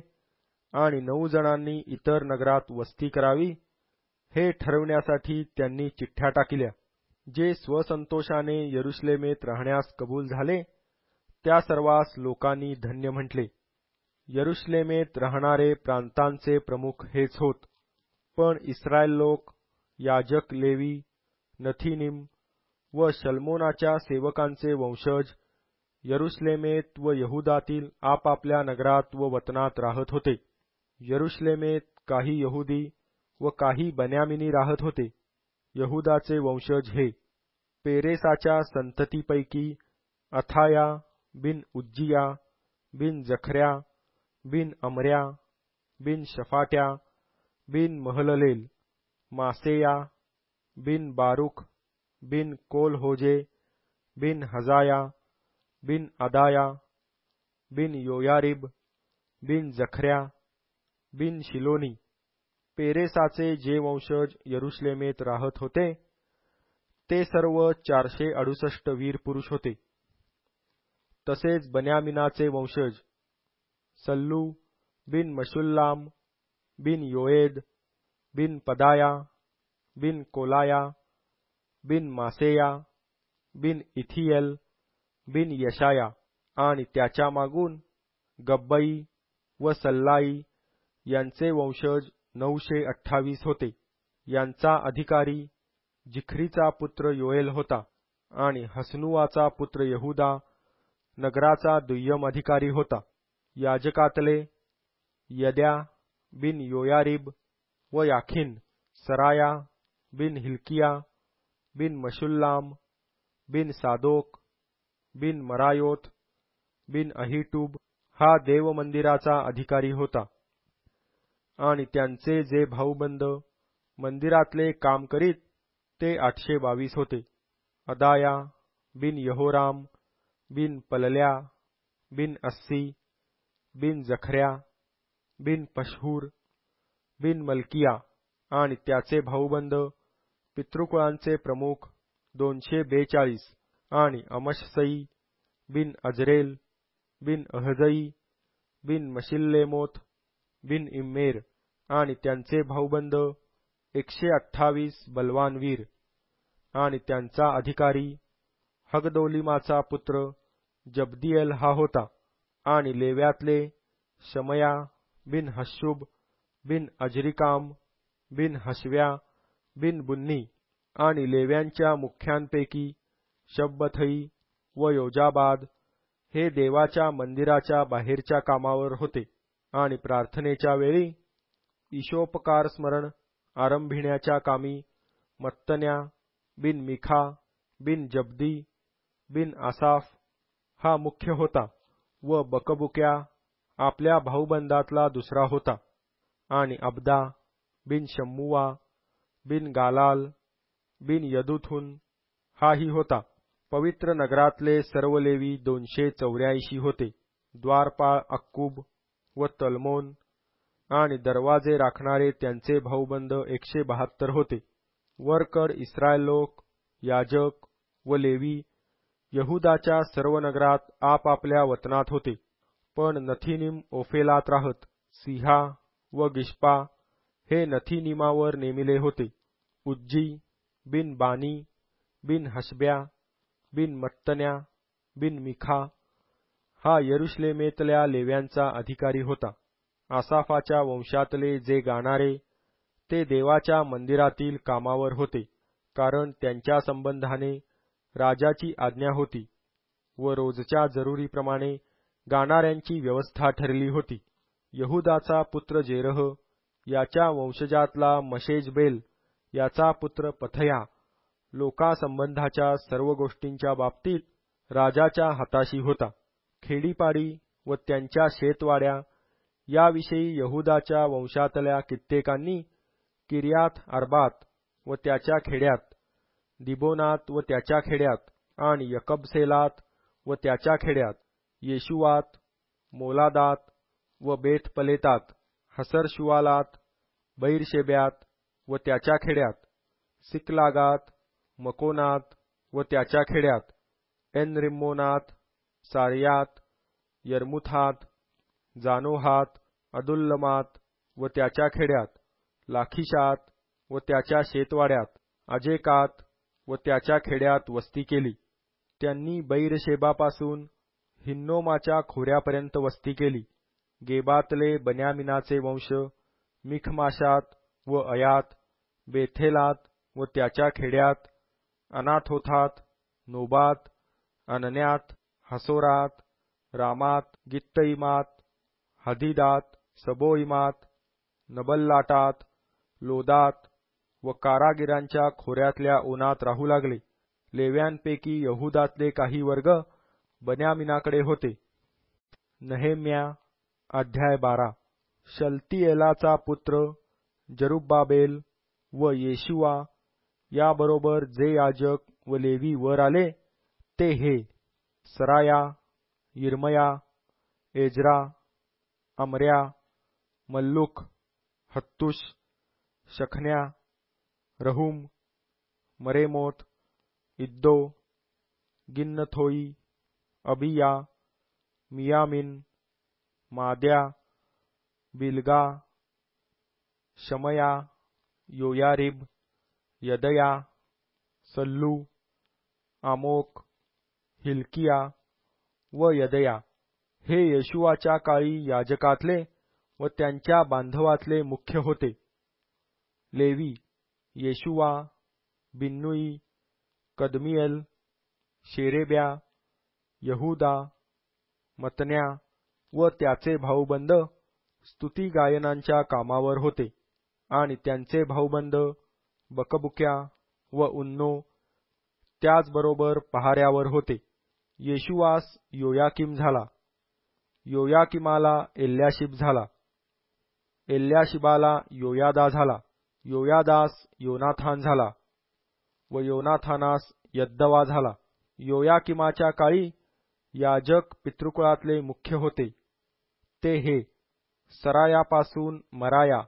आणि 9 जणांनी इतर नगरात वस्ती करावी हे ठरविण्यासाठी त्यांनी चिठ्ठ्या टाकिल्या. जे स्वसंतोषाने यरुश्लेमेत राहण्यास कबूल झाले त्या सर्वांस लोकांनी धन्य म्हटले. यरुश्लेमेत राहणारे प्रांतांचे प्रमुख हेच होत. पण इस्रायल लोक, याजक लेवी, नथीनिम व शल्मोनाच्या सेवकांचे वंशज यरुश्लेमेत व यहुदातील आपापल्या नगरात व वतनात राहत होते. यरुश्लेमेत काही यहुदी व काही बन्यामिनी राहत होते. यहुदाचे वंशज हे पेरेसाच्या संततीपैकी अथाया बिन उज्जिया बिन जखर्या बिन अमर्या बिन शफाट्या बिन महललेल, मासेया बिन बारुख बिन कोलहोजे बिन हजाया बिन अदाया बिन योयारिब बिन जखर्या बिन शिलोनी. पेरेसाचे जे वंशज यरुश्लेमेत राहत होते ते सर्व 468 वीर पुरुष होते. तसेच बन्यामिनाचे वंशज सल्लू बिन मशुल्लाम बिन योएद बिन पदाया बिन कोलाया बिन मासेया बिन इथिएल बिन यशाया आणि त्याच्या मागून गब्बई व सल्लाई यांचे वंशज 928 होते. यांचा अधिकारी जिख्रीचा पुत्र योएल होता आणि हसनुआचा पुत्र यहुदा नगराचा दुय्यम अधिकारी होता. याजकातले यद्या बिन योयारिब व याखीन सराया बिन हिल्किया बिन मशुल्लाम बिन सादोक बिन मरायोत बिन अहिटूब हा देवमंदिराचा अधिकारी होता, आणि त्यांचे जे भाऊबंद मंदिरातले काम करीत ते 822 होते. अदाया बिन यहोराम बिन पलल्या बिन अस्सी बिन जखऱ्या बिन पशहूर बिन मल्किया आणि त्याचे भाऊबंद पितृकुळांचे प्रमुख 242, आणि अमशसई बिन अजरेल बिन अहजई बिन मशिल्लेमोत बिन इम्मेर आणि त्यांचे भाऊबंद 128 बलवान वीर, आणि त्यांचा अधिकारी हगदोलिमाचा पुत्र जब्दिएल हा होता. आणि लेव्यातले शमया बिन हशुब बिन अजरिकाम बिन हशव्या बिन बुन्नी आणि लेव्यांच्या मुख्यांपैकी शब्बथई व योजाबाद हे देवाच्या मंदिराच्या बाहेरच्या कामावर होते, आणि प्रार्थनेच्या वेळी ईशोपकार स्मरण आरंभिण्याच्या कामी मत्तन्या बिन मिखा बिन जब्दी बिन आसाफ हा मुख्य होता, व बकबुक्या आपल्या भाऊबंदातला दुसरा होता, आणि अब्दा बिन शम्मुआ बिन गालाल बिन यदुथून हाही होता. पवित्र नगरातले सर्व लेवी 284 होते. द्वारपाळ अक्कूब व तलमोन आणि दरवाजे राखणारे त्यांचे भाऊबंद 172 होते. वरकड इस्रायल लोक, याजक व लेवी यहुदाच्या सर्व नगरात आपापल्या वतनात होते, पण नथीनिम ओफेलात राहत. सिहा व गिश्पा हे नथीनिमावर नेमिले होते. उज्जी बिन बानी बिन हशब्या बिन मत्तन्या बिन मिखा हा यरुशलेमेतल्या लेव्यांचा अधिकारी होता. आसाफाच्या वंशातले जे गाणारे ते देवाच्या मंदिरातील कामावर होते, कारण त्यांच्या संबंधाने राजाची आज्ञा होती व रोजच्या जरुरीप्रमाणे गाणाऱ्यांची व्यवस्था ठरली होती. यहुदाचा पुत्र जेरह याच्या वंशजातला मशेजबेल याचा पुत्र पथया लोकासंबंधाच्या सर्व गोष्टींच्या बाबतीत राजाच्या हाताशी होता. खेडीपाडी व त्यांच्या शेतवाड्या याविषयी यहुदाच्या वंशातल्या कित्येकांनी किर्यात अर्बात व त्याच्या खेड्यात, दिबोनात व त्याच्या खेड्यात, आणि यकबसेलात व त्याच्या खेड्यात, येशुवात, मोलादात व बेतपलेतात, हसरशुआलात, बैरशेब्यात व त्याच्या खेड्यात, सिकलागात, मकोनात व त्याच्या खेड्यात, एनरिम्मोनात, सारियात, यर्मुथात, जानोहात, अदुल्लमात व त्याच्या खेड्यात, लाखिशात व त्याच्या शेतवाड्यात, अजेकात व त्याच्या खेड्यात वस्ती केली. त्यांनी बैरशेबापासून हिन्नोमाच्या खोऱ्यापर्यंत वस्ती केली. गेबातले बन्यामिनाचे वंश मिखमाशात व अयात, बेथेलात व त्याच्या खेड्यात, अनाथोथात, नोबात, अनन्यात, हसोरात, रामात, गित्तइमात, हदीदात, सबोइमात, नबल्लाटात, लोदात व कारागिरांच्या खोऱ्यातल्या उन्हात राहू लागले. लेव्यांपैकी यहुदातले काही वर्ग बन्यामिनाकडे होते. नहेम्या अध्याय 12. शलतिएलाचा पुत्र जरुब्बाबेल व येशुआ याबरोबर जे याजक व लेवी वर आले ते हे: सराया, यिर्मया, एज्रा, अमर्या, मल्लुक, हत्तुश, शखन्या, रहूम, मरेमोत, इद्दो, गिन्नथोई, अबिया, मियामिन, माद्या, बिलगा, शमया, योयारिब, यदया, सल्लू, आमोक, हिल्किया व यदया हे येशुआच्या काळी याजकातले व त्यांच्या बांधवातले मुख्य होते. लेवी येशुआ, बिन्नुई, कदमिएल, शेरेब्या, यहुदा, मतन्या व त्याचे भाऊबंद स्तुती गायनांच्या कामावर होते, आणि त्यांचे भाऊबंद बकबुक्या व उन्नो त्याचबरोबर पहाऱ्यावर होते. येशुआस योयाकीम झाला. योयाकिमाला एल्याशिब झाला, एल्याशिबाला योयादा झाला, योयादास योनाथान झाला व योनाथानास यद्दवा झाला. योयाकिमाच्या काळी याजक पितृकुळातले मुख्य होते. ते हे: सरायापासून मराया,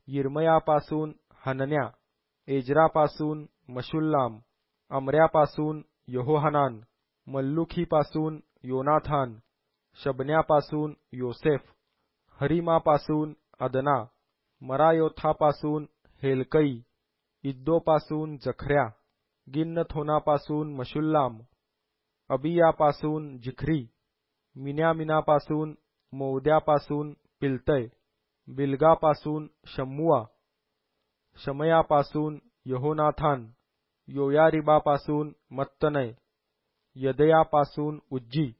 यिर्मयापासून हनन्या, एजरापासून मशुल्लाम, अमऱ्यापासून यहोहानान, मल्लुखीपासून योनाथान, शबन्यापासून योसेफ, हरिमापासून अदना, मरायोथापासून हेल्कै, इद्दोपासून जखर्या, गिन्नथोनापासून मशुल्लाम, अबियापासून जिख्री, मिन्यामिनापासून मौद्यापासून पिल्तय, बिलगापासून शम्मुआ, शमयापासून यहोनाथान, योयारिबापासून मत्तनय, यदयापासून उज्जी,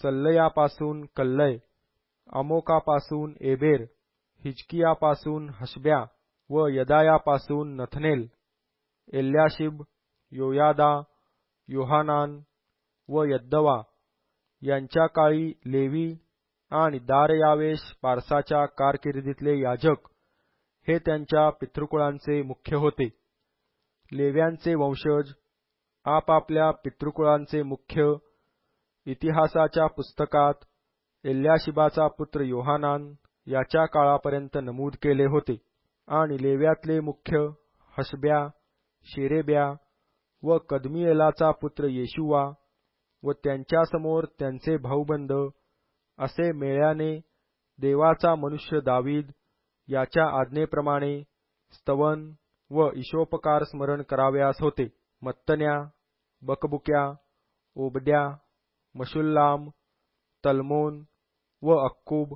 सल्लयापासून कल्लय, अमोकापासून एबेर, हिजकियापासून हशब्या व यदायापासून नथनेल. एल्याशिब, योयादा, योहानान व यद्दवा यांच्या काळी लेवी आणि दारयावेश पारसाच्या कारकिर्दीतले याजक हे त्यांच्या पितृकुळांचे मुख्य होते. लेव्यांचे वंशज आपापल्या पितृकुळांचे मुख्य इतिहासाच्या पुस्तकात एल्याशिबाचा पुत्र योहानान याच्या काळापर्यंत नमूद केले होते आणि लेव्यातले मुख्य हशब्या, शेरेब्या व कदमिएलाचा पुत्र येशुवा व त्यांच्यासमोर त्यांचे भाऊबंद असे मेळ्याने देवाचा मनुष्य दावीद याच्या आज्ञेप्रमाणे स्तवन व ईशोपकार स्मरण करावयास होते. मत्तन्या, बकबुक्या, ओबद्या, मशुल्लाम, तल्मोन व अक्कूब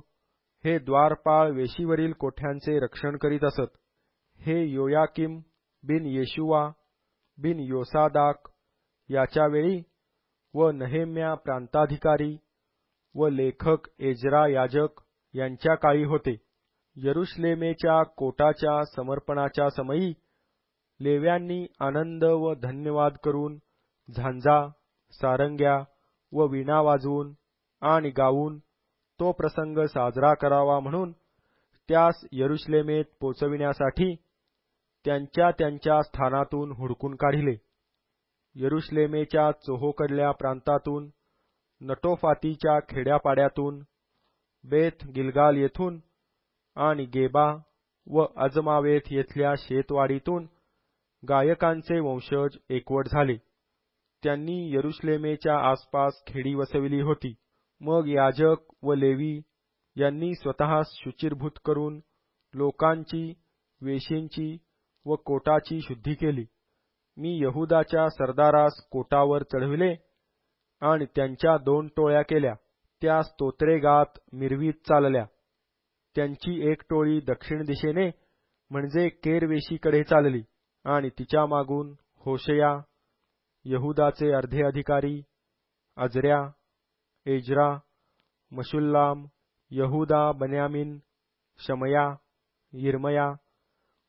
हे द्वारपाळ वेशीवरील कोठ्यांचे रक्षण करीत असत. हे योयाकिम बिन येशुवा बिन योसादाक याच्या वेळी व नहेम्या प्रांताधिकारी व लेखक एजरा याजक यांच्या काळी होते. यरुशलेमेच्या कोटाच्या समर्पणाच्या समयी लेव्यांनी आनंद व धन्यवाद करून झांजा, सारंग्या व वीणा वाजवून आणि गाऊन तो प्रसंग साजरा करावा म्हणून त्यास यरुशलेमेत पोचविण्यासाठी त्यांच्या त्यांच्या स्थानातून हुडकून काढिले. यरुशलेमेच्या चोहोकडल्या प्रांतातून, नटोफातीच्या खेड्यापाड्यातून, बेथ गिलगाल येथून आणि गेबा व अजमावेत येथल्या शेतवाडीतून गायकांचे वंशज एकवट झाले. त्यांनी यरुशलेमेच्या आसपास खेडी वसविली होती. मग याजक व लेवी यांनी स्वतःस शुचिर्भूत करून लोकांची, वेशींची व कोटाची शुद्धी केली. मी यहुदाच्या सरदारास कोटावर चढविले आणि त्यांच्या 2 टोळ्या केल्या. त्या स्तोत्रे गात मिरवीत चालल्या. त्यांची एक टोळी दक्षिण दिशेने म्हणजे केरवेशीकडे चालली आणि तिच्या मागून होशया, यहुदाचे अर्धे अधिकारी, अजऱ्या, एजरा, मशुल्लाम, यहुदा, बन्यामीन, शमया, यिर्मया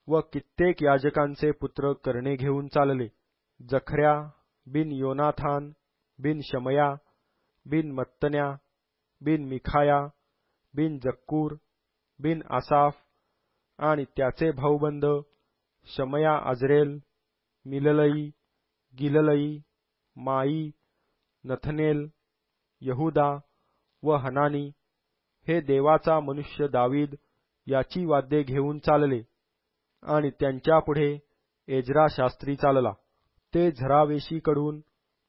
व कित्येक याजकांचे पुत्र करणे घेऊन चालले. जखर्या बिन योनाथान बिन शमया बिन मत्तन्या बिन मिखाया बिन जक्कूर बिन आसाफ आणि त्याचे भाऊबंद शमया, अजरेल, मिललई, गिललई, माई, नथनेल, यहुदा व हनानी हे देवाचा मनुष्य दावीद याची वाद्ये घेऊन चालले आणि त्यांच्यापुढे एजरा शास्त्री चालला. ते झरावेशीकडून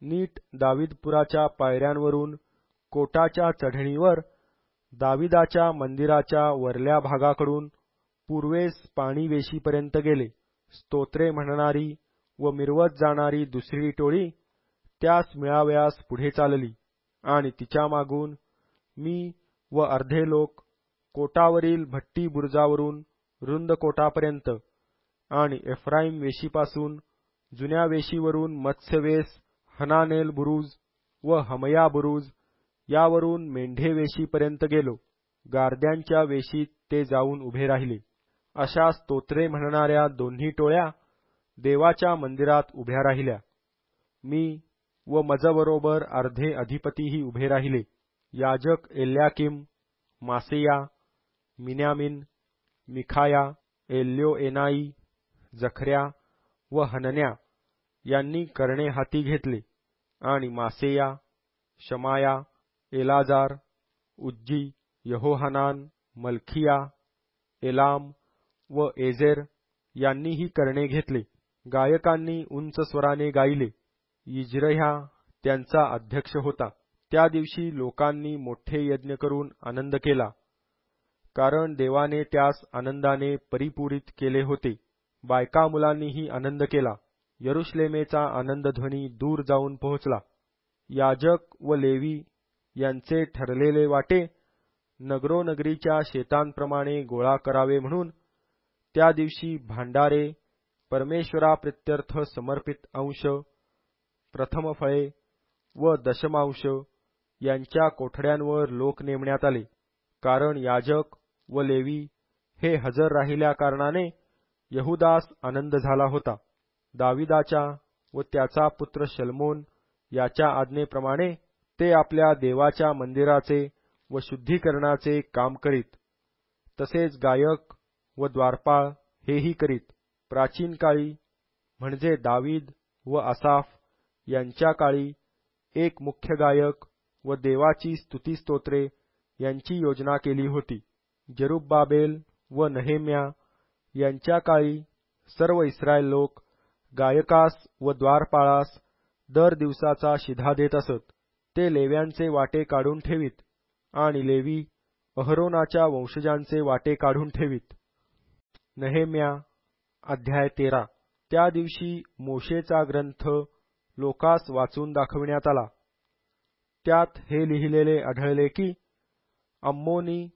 नीट दावीदपुराच्या पायऱ्यांवरून कोटाच्या चढणीवर दाविदाच्या मंदिराच्या वरल्या भागाकडून पूर्वेस पाणीवेशीपर्यंत गेले. स्तोत्रे म्हणणारी व मिरवत जाणारी दुसरी टोळी त्यास मिळावयास पुढे चालली आणि तिच्या मागून मी व अर्धे लोक कोटावरील भट्टी बुरुजावरून रुंद कोटापर्यंत आणि एफ्राईम वेशीपासून जुन्या वेशीवरून मत्स्यवेस, हनानेल बुरुज व हमया बुरुज यावरून मेंढे वेशीपर्यंत गेलो. गारद्यांच्या वेशीत ते जाऊन उभे राहिले. अशा स्तोत्रे म्हणणाऱ्या 2 टोळ्या देवाच्या मंदिरात उभ्या राहिल्या. मी व मजबरोबर अर्धे अधिपतीही उभे राहिले. याजक एल्याकीम, मासेया, मिन्यामीन, मिखाया, एल्योएनाई, जखर्या व हनन्या यांनी करणे हाती घेतले आणि मासेया, शमाया, एलाजार, उज्जी, यहोहानान, मल्खिया, एलाम व एजेर यांनीही करणे घेतले. गायकांनी उंच स्वराने गायले. इज्रह्या त्यांचा अध्यक्ष होता. त्या दिवशी लोकांनी मोठे यज्ञ करून आनंद केला, कारण देवाने त्यास आनंदाने परिपूरित केले होते. बायका मुलांनीही आनंद केला. यरुशलेमेचा आनंदध्वनी दूर जाऊन पोहोचला. याजक व लेवी यांचे ठरलेले वाटे नगरोनगरीच्या शेतांप्रमाणे गोळा करावे म्हणून त्या दिवशी भांडारे, परमेश्वराप्रित्यर्थ समर्पित अंश, प्रथमफळे व दशमांश यांच्या कोठड्यांवर लोक नेमण्यात आले. कारण याजक व लेवी हे हजर राहिल्या कारणाने यहुदास आनंद झाला होता. दाविदाच्या व त्याचा पुत्र शलोमोन याच्या आज्ञेप्रमाणे ते आपल्या देवाच्या मंदिराचे व शुद्धीकरणाचे काम करीत. तसेच गायक व द्वारपाळ हेही करीत. प्राचीन काळी म्हणजे दावीद व आसाफ यांच्या काळी एक मुख्य गायक व देवाची स्तुतिस्तोत्रे यांची योजना केली होती. जरुब्बाबेल व नहेम्या यांच्या काळी सर्व इस्रायल लोक गायकास व द्वारपाळास दर दिवसाचा शिधा देत असत. ते लेव्यांचे वाटे काढून ठेवीत आणि लेवी अहरोनाच्या वंशजांचे वाटे काढून ठेवीत. नहेम्या अध्याय 13. त्या दिवशी मोशेचा ग्रंथ लोकास वाचून दाखविण्यात आला. त्यात हे लिहिलेले आढळले की अम्मोनी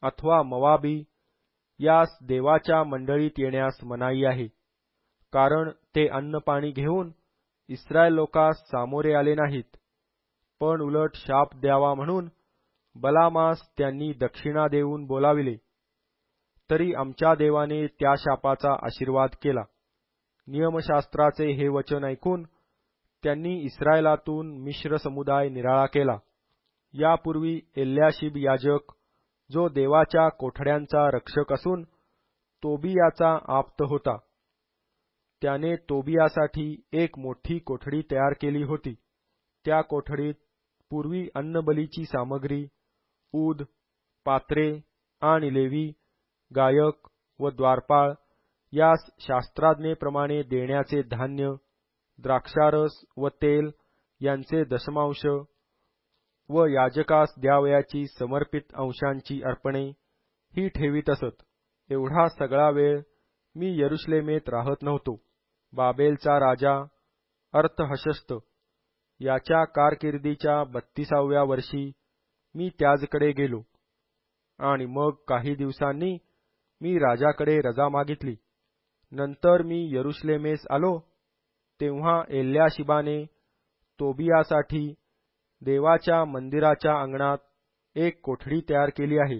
अथवा मोवाबी यास देवाच्या मंडळीत येण्यास मनाई आहे, कारण ते अन्नपाणी घेऊन इस्रायल लोकास सामोरे आले नाहीत, पण उलट शाप द्यावा म्हणून बलामास त्यांनी दक्षिणा देऊन बोलाविले. तरी आमच्या देवाने त्या शापाचा आशीर्वाद केला. नियमशास्त्राचे हे वचन ऐकून त्यांनी इस्रायलातून मिश्र समुदाय निराळा केला. यापूर्वी एल्याशिब याजक, जो देवाच्या कोठड्यांचा रक्षक असून तोबियाचा आप्त होता, त्याने तोबियासाठी एक मोठी कोठडी तयार केली होती. त्या कोठडीत पूर्वी अन्नबलीची सामग्री, ऊद, पात्रे आणि लेवी, गायक व द्वारपाळ यास शास्त्राज्ञेप्रमाणे देण्याचे धान्य, द्राक्षारस व तेल यांचे दशमांश व याजकास द्यावयाची समर्पित अंशांची अर्पणे ही ठेवीत असत. एवढा सगळा वेळ मी यरुशलेमेत राहत नव्हतो. बाबेलचा राजा अर्थहशस्त याच्या कारकिर्दीच्या 32व्या वर्षी मी त्याजकडे गेलो आणि मग काही दिवसांनी मी राजाकडे रजा मागितली. नंतर मी यरुशलेमेस आलो, तेव्हा एल्याशिबाने तोबियासाठी देवाच्या मंदिराच्या अंगणात एक कोठडी तयार केली आहे,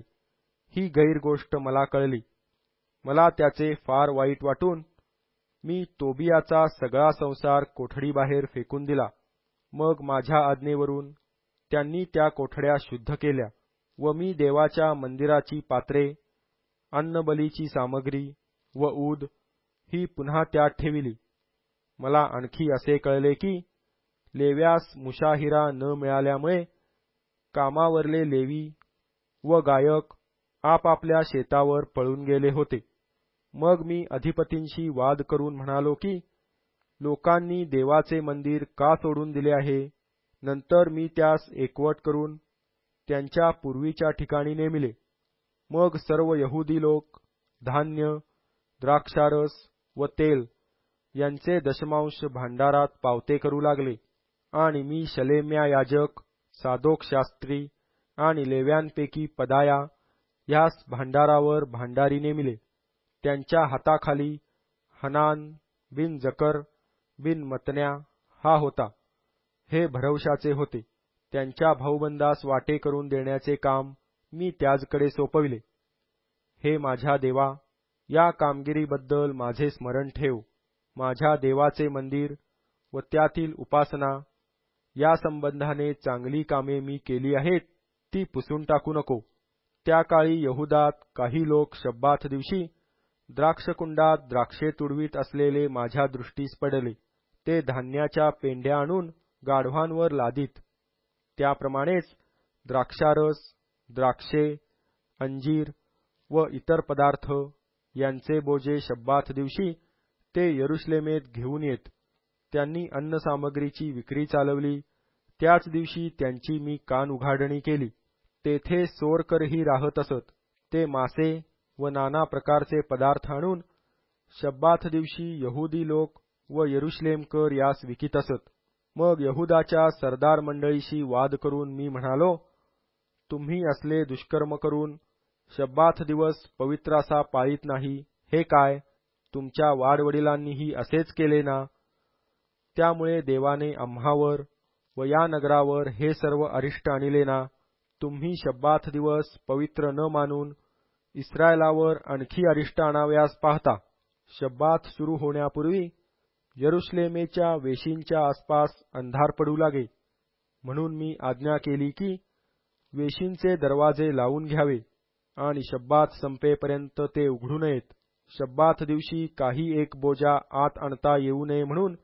ही गैर गोष्ट मला कळली. मला त्याचे फार वाईट वाटून मी तोबियाचा सगळा संसार कोठडीबाहेर फेकून दिला. मग माझ्या आज्ञेवरून त्यांनी त्या कोठड्या शुद्ध केल्या व मी देवाच्या मंदिराची पात्रे, अन्नबलीची सामग्री व ऊद ही पुन्हा त्यात ठेविली. मला आणखी असे कळले की लेव्यास मुशाहिरा न मिळाल्यामुळे कामावरले लेवी व गायक आपापल्या शेतावर पळून गेले होते. मग मी अधिपतींशी वाद करून म्हणालो की लोकांनी देवाचे मंदिर का सोडून दिले आहे. नंतर मी त्यास एकवट करून त्यांच्या पूर्वीच्या ठिकाणी नेमिले. मग सर्व यहुदी लोक धान्य, द्राक्षारस व तेल यांचे दशमांश भांडारात पावते करू लागले आणि मी शलेम्या याजक, सादोक शास्त्री आणि लेव्यांपैकी पदाया ह्यास भांडारावर भांडारी नेमिले. त्यांच्या हाताखाली हनान बिन जकर बिन मतन्या हा होता. हे भरवशाचे होते. त्यांच्या भाऊबंदास वाटे करून देण्याचे काम मी त्याजकडे सोपविले. हे माझ्या देवा, या कामगिरीबद्दल माझे स्मरण ठेव. माझ्या देवाचे मंदिर व त्यातील उपासना या संबंधाने चांगली कामे मी केली आहेत, ती पुसून टाकू नको. त्या काळी यहुदात काही लोक शब्बात दिवशी द्राक्षकुंडात द्राक्षे तुडवीत असलेले माझ्या दृष्टीस पडले. ते धान्याच्या पेंढ्या आणून गाढवांवर लादीत. त्याप्रमाणेच द्राक्षारस, द्राक्षे, अंजीर व इतर पदार्थ यांचे बोजे शब्बात दिवशी ते यरुशलेमेत घेऊन येत. त्यांनी अन्नसामग्रीची विक्री चालवली. त्याच दिवशी त्यांची मी कान उघाडणी केली. तेथे चोरकरही राहत असत. ते मासे व नाना प्रकारचे पदार्थ आणून शब्बात दिवशी यहुदी लोक व यरुशलेमकर यास विकीत असत. मग यहुदाच्या सरदार मंडळीशी वाद करून मी म्हणालो, तुम्ही असले दुष्कर्म करून शब्बात दिवस पवित्र असा पाळीत नाही हे काय? तुमच्या वाडवडिलांनीही असेच केले ना? त्यामुळे देवाने आम्हावर व या नगरावर हे सर्व अरिष्ट आणले ना? तुम्ही शब्बात दिवस पवित्र न मानून इस्रायलावर आणखी अरिष्ट आणावयास पाहता. शब्बात सुरू होण्यापूर्वी यरुशलेमेच्या वेशींच्या आसपास अंधार पडू लागे. म्हणून मी आज्ञा केली की वेशींचे दरवाजे लावून घ्यावे आणि शब्बात संपेपर्यंत ते उघडू नयेत. शब्बात दिवशी काही एक बोजा आत आणता येऊ नये म्हणून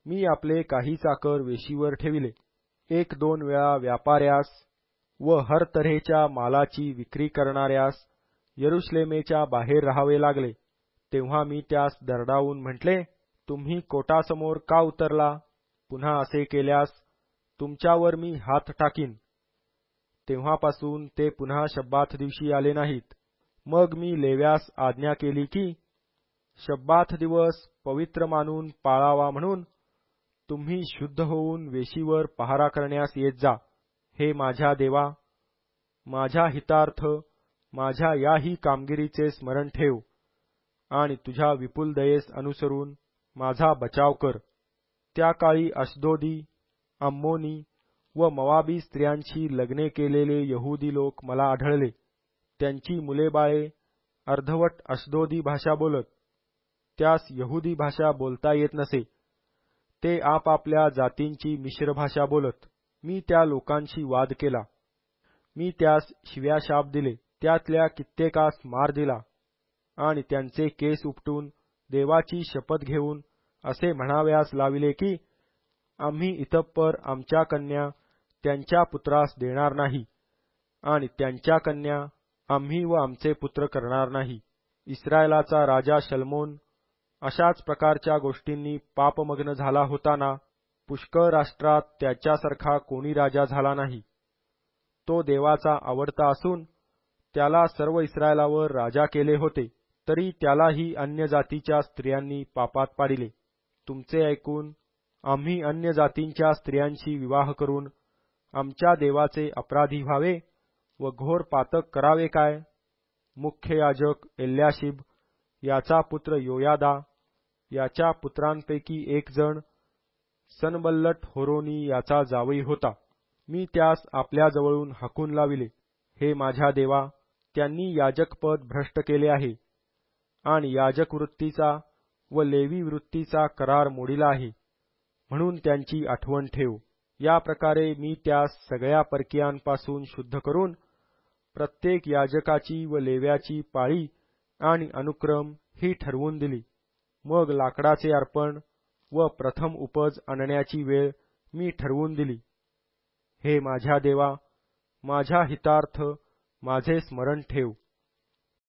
मी आपले काही चाकर वेशीवर ठेविले. 1-2 वेळा व्यापाऱ्यास व हर तऱ्हेच्या मालाची विक्री करणाऱ्यास यरुशलेमेच्या बाहेर राहावे लागले. तेव्हा मी त्यास दरडावून म्हटले, तुम्ही कोटासमोर का उतरला? पुन्हा असे केल्यास तुमच्यावर मी हात टाकीन. तेव्हापासून ते पुन्हा शब्बात दिवशी आले नाहीत. मग मी लेव्यास आज्ञा केली की शब्बात दिवस पवित्र मानून पाळावा म्हणून तुम्ही शुद्ध होऊन वेशीवर पहारा करण्यास येत जा. हे माझ्या देवा, माझ्या हितार्थ माझ्या याही कामगिरीचे स्मरण ठेव आणि तुझ्या विपुल दयेस अनुसरून माझा बचाव कर. त्या काळी अशदोदी, अम्मोनी व मवाबी स्त्रियांशी लग्ने केलेले यहुदी लोक मला आढळले. त्यांची मुलेबाळे अर्धवट अशदोदी भाषा बोलत. त्यास यहुदी भाषा बोलता येत नसे. ते आपापल्या जातींची मिश्र भाषा बोलत. मी त्या लोकांशी वाद केला. मी त्यास शिव्या शाप दिले. त्यातल्या कित्येकास मार दिला आणि त्यांचे केस उपटून देवाची शपथ घेऊन असे म्हणावयास लाविले की आम्ही इतप्पर आमच्या कन्या त्यांच्या पुत्रास देणार नाही आणि त्यांच्या कन्या आम्ही व आमचे पुत्र करणार नाही. इस्रायलाचा राजा शल्मोन अशाच प्रकारच्या गोष्टींनी पापमग्न झाला होता ना? पुष्कळ राष्ट्रात त्याच्यासारखा कोणी राजा झाला नाही. तो देवाचा आवडता असून त्याला सर्व इस्रायलावर राजा केले होते. तरी त्यालाही अन्य जातीच्या स्त्रियांनी पापात पाडिले. तुमचे ऐकून आम्ही अन्य जातींच्या स्त्रियांशी विवाह करून आमच्या देवाचे अपराधी व्हावे व घोर पातक करावे काय? मुख्य याजक एल्याशिब याचा पुत्र योयादा, याच्या पुत्रांपैकी एक जण सनबल्लट होरोनी याचा जावई होता. मी त्यास आपल्याजवळून हाकून लाविले. हे माझ्या देवा, त्यांनी याजकपद भ्रष्ट केले आहे आणि याजक वृत्तीचा व लेवी वृत्तीचा करार मोडिला आहे, म्हणून त्यांची आठवण ठेव. या प्रकारे मी त्यास सगळ्या परकीयांपासून शुद्ध करून प्रत्येक याजकाची व लेव्याची पाळी आणि अनुक्रम ही ठरवून दिली. मग लाकडाचे अर्पण व प्रथम उपज आणण्याची वेळ मी ठरवून दिली. हे माझ्या देवा, माझ्या हितार्थ माझे स्मरण ठेव.